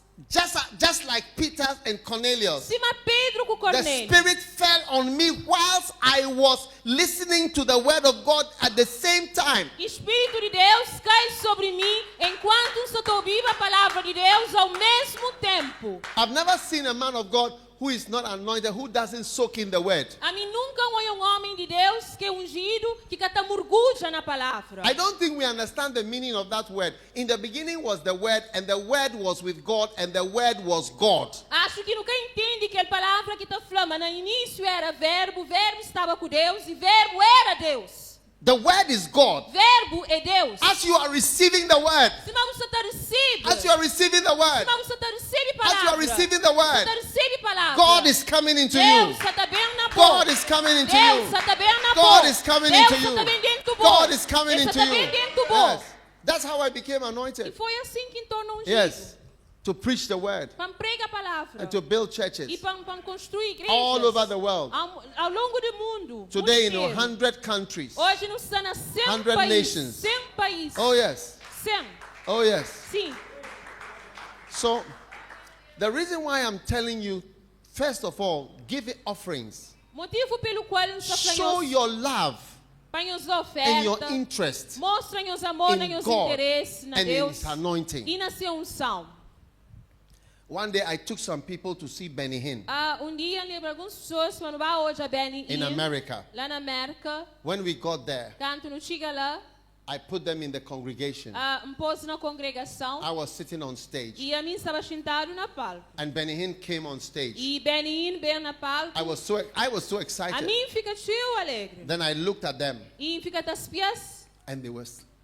S2: just like Peter and Cornelius,
S3: Cima Pedro com
S2: the
S3: Cornélio.
S2: Spirit fell on me whilst I was listening to the word of God at the same time.
S3: Espírito de Deus cai sobre mim enquanto se estou ouvindo a palavra de Deus ao mesmo tempo.
S2: I've never seen a man of God who is not anointed, who doesn't soak in the word.
S3: A mim nunca foi homem de Deus que é ungido, que cata murgulha na palavra.
S2: I don't think we understand the meaning of that word. In the beginning was the word, and the word was with God, and the word was God.
S3: Acho que nunca entende que a palavra que está falando, no início era verbo, o verbo estava com Deus e verbo era Deus.
S2: The word is God.
S3: Verbo é Deus.
S2: As you are receiving the word,
S3: Se não você está recebendo,
S2: as you are receiving the word,
S3: se não você está recebendo
S2: as you are
S3: palavra,
S2: receiving the
S3: você
S2: word,
S3: está recebendo palavra.
S2: God is coming into
S3: Deus
S2: you.
S3: está bem na boca.
S2: God is coming into
S3: Deus
S2: you.
S3: está bem na
S2: God
S3: boca.
S2: is coming
S3: Deus
S2: into you.
S3: está bem dentro do
S2: God is coming
S3: Deus
S2: into
S3: está bem
S2: you.
S3: dentro do
S2: Yes. That's how I became
S3: E
S2: anointed.
S3: foi assim que tornou ungido.
S2: Yes. To preach the word
S3: Para pregar a palavra.
S2: and to build
S3: E
S2: churches
S3: para construir igrejas.
S2: all over the world.
S3: Ao longo do mundo.
S2: Today in
S3: mundo inteiro.
S2: 100 countries.
S3: Hoje não está na 100
S2: 100
S3: países.
S2: nations.
S3: 100 países.
S2: Oh, yes.
S3: 100.
S2: Oh, yes.
S3: Sim.
S2: So, the reason why I'm telling you, first of all, give it offerings.
S3: Motivo pelo qual nos
S2: Show your love
S3: apanhamos
S2: and your
S3: oferta.
S2: interest
S3: Mostrem os amor,
S2: in
S3: os
S2: God
S3: interesses na
S2: and in
S3: Deus
S2: His anointing.
S3: e na sua unção.
S2: One day I took some people to see Benny Hinn
S3: Dia lembro algumas pessoas quando vai hoje a Benny
S2: in America.
S3: lá na América,
S2: When we got there,
S3: quando não chega lá,
S2: I put them in the congregation.
S3: pôs na congregação
S2: I was sitting on stage,
S3: e a mim estava sentado na palco.
S2: and Benny Hinn came on stage.
S3: E Benny bem na palco.
S2: I was so
S3: A
S2: excited.
S3: mim fica tio alegre.
S2: Then I looked at them,
S3: E fica das pias
S2: and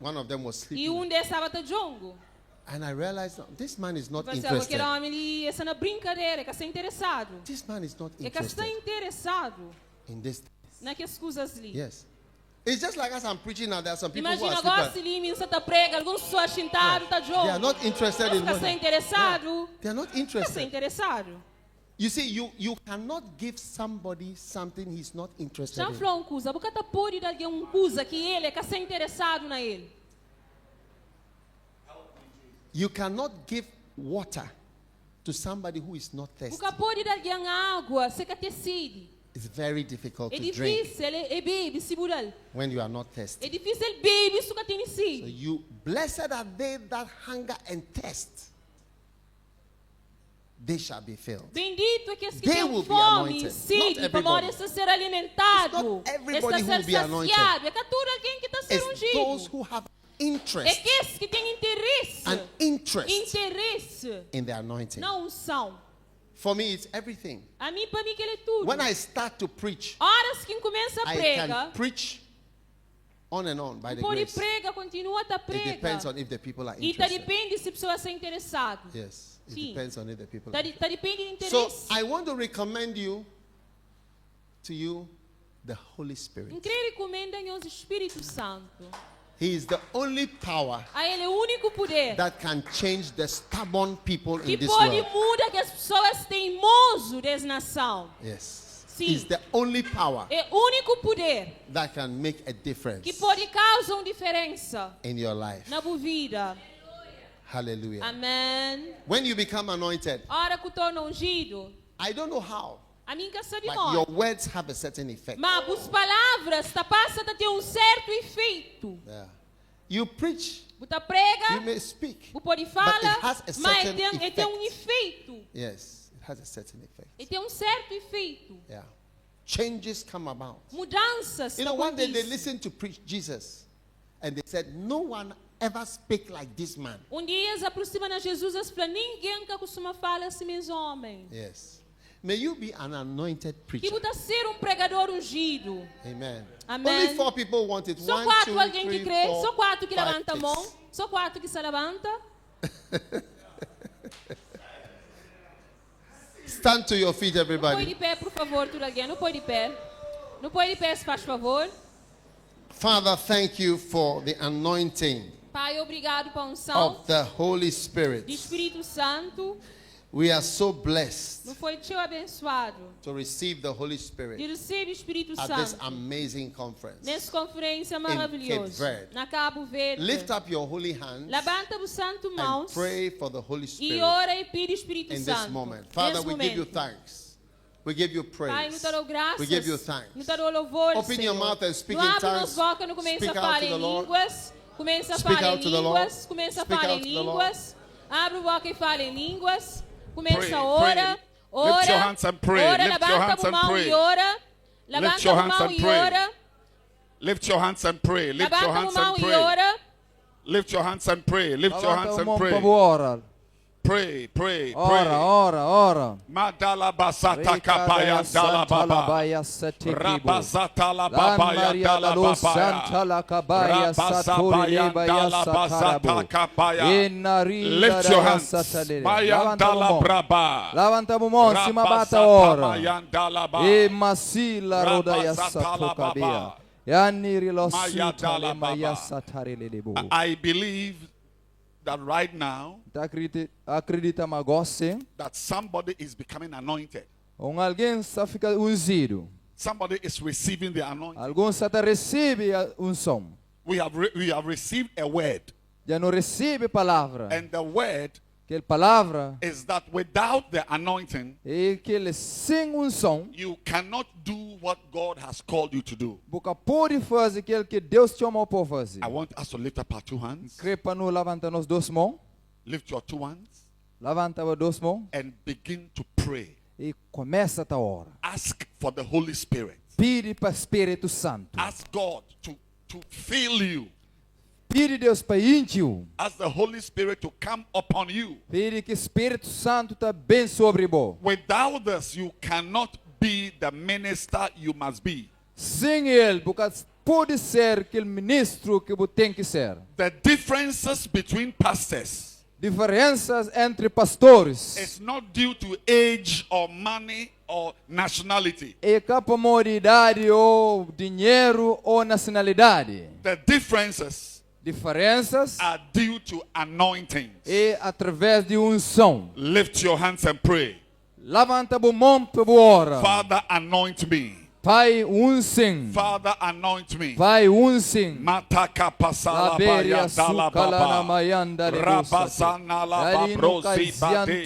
S2: one of them was
S3: e
S2: sleeping.
S3: deles estava de jongo.
S2: And I realized this man is not
S3: Aquele
S2: interested.
S3: homem ali, essa na brincadeira, que está interessado.
S2: This man is not
S3: É que está
S2: interested
S3: interessado
S2: in this.
S3: naquelas coisas ali.
S2: Yes. It's just like as I'm preaching now, there are some people who
S3: Imagina
S2: are
S3: agora
S2: sleeping.
S3: se ali, você está prega, alguns pessoas sentadas, está jongo.
S2: They are not interested in
S3: Fica sem
S2: money.
S3: interessado.
S2: They are not
S3: Fica sem
S2: interested.
S3: interessado.
S2: You see, you cannot give somebody something he's not interested
S3: Já
S2: in.
S3: falou uma coisa, porque está pode dar uma coisa que ele é que sem interessado na ele.
S2: You cannot give water to somebody who is not thirsty
S3: Porque pode dar alguém água, seca ter sede.
S2: is very difficult
S3: É
S2: to drink
S3: difícil, é bebe, segurar.
S2: when you are not thirsty.
S3: É difícil beber, se tem
S2: So
S3: sede.
S2: blessed are they that hunger and thirst. They shall be filled.
S3: Bendito é que que
S2: They
S3: têm
S2: will be
S3: fome
S2: anointed.
S3: e
S2: Not
S3: sede, para
S2: everybody.
S3: morrer ser alimentado.
S2: It's not everybody
S3: Está
S2: who
S3: ser
S2: will be anointed.
S3: saciado. É que todo alguém que está sendo
S2: It's those
S3: ungido.
S2: who have
S3: É
S2: interest
S3: que esse que tem interesse.
S2: and interest
S3: Interesse
S2: in the anointing.
S3: na unção.
S2: For me, it's everything.
S3: A mim, para mim, que ele é tudo.
S2: When I start to preach,
S3: Horas que começa a
S2: I
S3: prega,
S2: can preach on and on by the
S3: pode
S2: grace.
S3: prega, continua a
S2: It
S3: prega.
S2: depends on if the people are
S3: E tá
S2: interested.
S3: depende se a pessoa está interessada.
S2: Yes, it
S3: Sim.
S2: depends on if the people
S3: Tá,
S2: are.
S3: tá depende do
S2: So
S3: interesse.
S2: I want to recommend to you the Holy Spirit.
S3: Incrível recomenda o Espírito Santo.
S2: He is the only power
S3: A ele é o único poder
S2: that can change the stubborn people
S3: que
S2: in this
S3: pode
S2: world.
S3: mudar que as pessoas teimosas dessa nação.
S2: Yes.
S3: Sim.
S2: He's the only power
S3: É o único poder
S2: that can make a difference
S3: que pode causar uma diferença
S2: in your life.
S3: na tua vida.
S2: Hallelujah.
S3: Amém.
S2: When you become anointed,
S3: Hora que torna ungido,
S2: I don't know how,
S3: a mim que sabe
S2: but your
S3: onde.
S2: words have a certain effect.
S3: Mas as palavras tá passa a ter certo efeito.
S2: Yeah. You preach,
S3: Você
S2: you
S3: prega,
S2: may speak.
S3: você pode
S2: But
S3: falar,
S2: it has a
S3: mas
S2: certain
S3: tem um
S2: effect.
S3: efeito.
S2: Yes, it has a certain effect.
S3: E tem certo efeito.
S2: Yeah. Changes come about.
S3: Mudanças.
S2: You know, one day they
S3: acontecem.
S2: listened to preach Jesus and they said, no one ever speak like this man.
S3: Dia se aproxima de Jesus e fala, ninguém que costuma falar assim mesmo homem.
S2: Yes. May you be an anointed
S3: Que
S2: preacher.
S3: você ser pregador ungido.
S2: Amen.
S3: Amen.
S2: Only 4 people want it.
S3: Só
S2: 1,
S3: 4
S2: 2,
S3: alguém que
S2: 3,
S3: crê,
S2: 4,
S3: só 4 que
S2: 5,
S3: levanta a mão,
S2: 6.
S3: só 4 que se levanta.
S2: Stand to your feet,
S3: Põe
S2: everybody.
S3: de pé, por favor, tudo alguém. Não põe de pé. Não põe de pé, se faz favor.
S2: Father, thank you for the anointing
S3: Pai, obrigado pela unção
S2: of the Holy Spirit.
S3: do Espírito Santo.
S2: We are so blessed
S3: Não foi teu abençoado
S2: to receive the Holy
S3: de
S2: Spirit
S3: receber o Espírito
S2: at this
S3: Santo
S2: amazing conference.
S3: nessa conferência
S2: Cape
S3: maravilhosa
S2: Verde.
S3: na Cabo Verde.
S2: Lift up your holy hands
S3: Levanta o santo
S2: and
S3: mãos
S2: pray for the Holy
S3: e
S2: Spirit
S3: ora e pede o Espírito
S2: in this
S3: Santo.
S2: moment. Father,
S3: Nesse
S2: we give you
S3: momento.
S2: thanks. We give you
S3: Pai,
S2: praise.
S3: nos dou graças.
S2: We give you thanks.
S3: Nos dou louvor,
S2: Open your
S3: Senhor.
S2: mouth and speak
S3: Não
S2: in
S3: abre
S2: tongues.
S3: nos boca, não começa
S2: Speak
S3: a
S2: out
S3: falar
S2: to
S3: em
S2: the Lord.
S3: línguas. Começa a
S2: Speak
S3: falar em
S2: out to the Lord.
S3: línguas. Começa a
S2: Speak
S3: falar
S2: out
S3: em
S2: to the Lord.
S3: línguas. Abre a boca e fala em línguas.
S1: Pray,
S3: Começa a ora.
S1: pray.
S3: Ora.
S1: Lift your hands and pray.
S3: Ora,
S1: Lift your hands
S3: levanta a
S1: and
S3: mão
S1: pray.
S3: e ora.
S1: Lift
S3: Levanta
S1: your
S3: a
S1: hands
S3: mão
S1: and
S3: e
S1: pray.
S3: ora.
S1: Lift your hands and pray. Lift your
S3: Levanta a
S1: hands
S3: mão
S1: and
S3: e
S1: pray.
S3: ora.
S1: Lift your hands and pray. Lift your hands
S4: Levanta a
S1: and
S4: mão para
S1: pray.
S4: ora.
S1: Pray, pray,
S4: Ora,
S1: pray.
S4: ora, ora.
S1: Madala basata kapaya dala baba. Rabazata la babaya dala babaya. Rabazabaya dala bazata kapaya. Lift your hands. Maya dala braba.
S4: Levanta a mão, cima bata
S1: Rabazata
S4: ora.
S1: maya dala ba.
S4: E masila roda ya
S1: Rabazata la
S4: satokabia.
S1: baba.
S4: Yani rilo
S1: Maya
S4: suta
S1: dala
S4: le maya
S1: baba.
S4: satari le lebo.
S1: I believe that right now
S4: Acredita magose.
S1: that somebody is becoming anointed.
S4: Alguém está ficando ungido.
S1: Somebody is receiving the anointing.
S4: Algum está recebe a unção.
S1: We have received a word,
S4: Já não recebe palavra.
S1: and the word
S4: Que palavra
S1: is that without the anointing,
S4: é que ele sem unção,
S1: you cannot do what God has called you to do.
S4: boca pode fazer aquilo que Deus te chamou para fazer.
S1: I want us to lift up our 2 hands.
S4: Crepa no levanta nos duas mãos.
S1: Lift your 2 hands
S4: Levanta as duas mãos
S1: and begin to pray.
S4: e começa a hora.
S1: Ask for the Holy Spirit.
S4: Pede para o Espírito Santo.
S1: Ask God to fill you.
S4: Pede Deus para encher.
S1: Ask the Holy Spirit to come upon you.
S4: Pede que o Espírito Santo está bem sobre você.
S1: Without this, you cannot be the minister you must be.
S4: Sem ele, porque pode ser aquele ministro que você tem que ser.
S1: The differences between pastors
S4: Diferenças entre pastores
S1: is not due to age or money or nationality.
S4: é capacidade ou dinheiro ou nacionalidade.
S1: The differences
S4: Diferenças
S1: are due to anointings.
S4: é através de unção.
S1: Lift your hands and pray.
S4: Levanta a mão para ora.
S1: Father, anoint me.
S4: Pai unsing.
S1: Father, anoint me.
S4: Pai unsing.
S1: Mataka pasala
S4: Laberia
S1: baya dala
S4: sukalana
S1: baba.
S4: mayanda
S1: Rabazana la babrosi bade.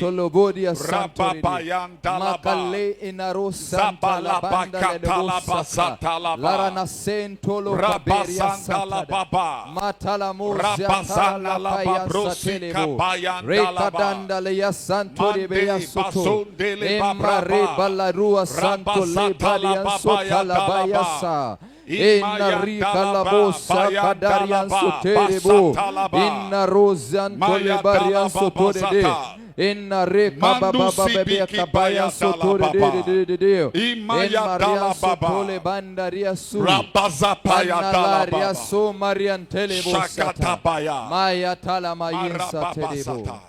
S1: Rababayan dala ba.
S4: Makale inaro santa la banda
S1: Zabala bakata la
S4: Lara
S1: ba.
S4: nasento lo kaberia
S1: Rabazanda la
S4: santa.
S1: baba.
S4: Matala
S1: Rabazana la babrosi kabayan dala ba.
S4: Rekadanda le ya santo de
S1: Mande
S4: beya soto.
S1: basonde le
S4: Emare
S1: babraba.
S4: balarua santo le
S1: Rabasata la
S4: barian
S1: babaya
S4: sota la
S1: dalaba.
S4: bayasa.
S1: Imayan
S4: Inna rika la
S1: dalaba,
S4: bosa
S1: bayan
S4: kadarian
S1: dalaba,
S4: soterebo.
S1: basatalaba.
S4: Inna rozanto le
S1: Maya
S4: barian
S1: dalaba
S4: sotorede.
S1: basata.
S4: Inna reka
S1: Mandu
S4: baba bebe
S1: sibiki
S4: kabaya
S1: baya
S4: sotore
S1: dalababa.
S4: de.
S1: Imaya
S4: En Marian
S1: dalababa.
S4: sotole bandaria su.
S1: Rabazapaya
S4: Analaria
S1: dalababa.
S4: so Marian telebo sata.
S1: Shakatabaya.
S4: Maya tala mayinsa telebo.
S1: Marababasata.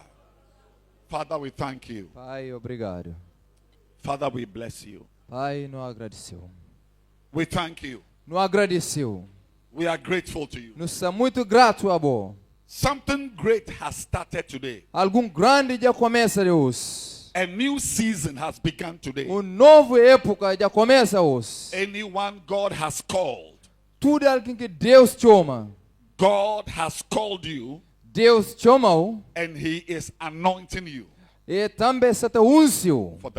S1: Father, we thank you.
S4: Pai, obrigado.
S1: Father, we bless you.
S4: Pai, não agradeceu.
S1: We thank you.
S4: Não agradeceu.
S1: We are grateful to you.
S4: Nos somos muito grato a bo.
S1: Something great has started today.
S4: Algum grande já começa Deus.
S1: A new season has begun today.
S4: Novo época já começa hoje.
S1: Anyone God has called,
S4: Tudo alguém que Deus chama.
S1: God has called you,
S4: Deus chama-o
S1: and He is anointing you
S4: e também se te ungiu.
S1: for the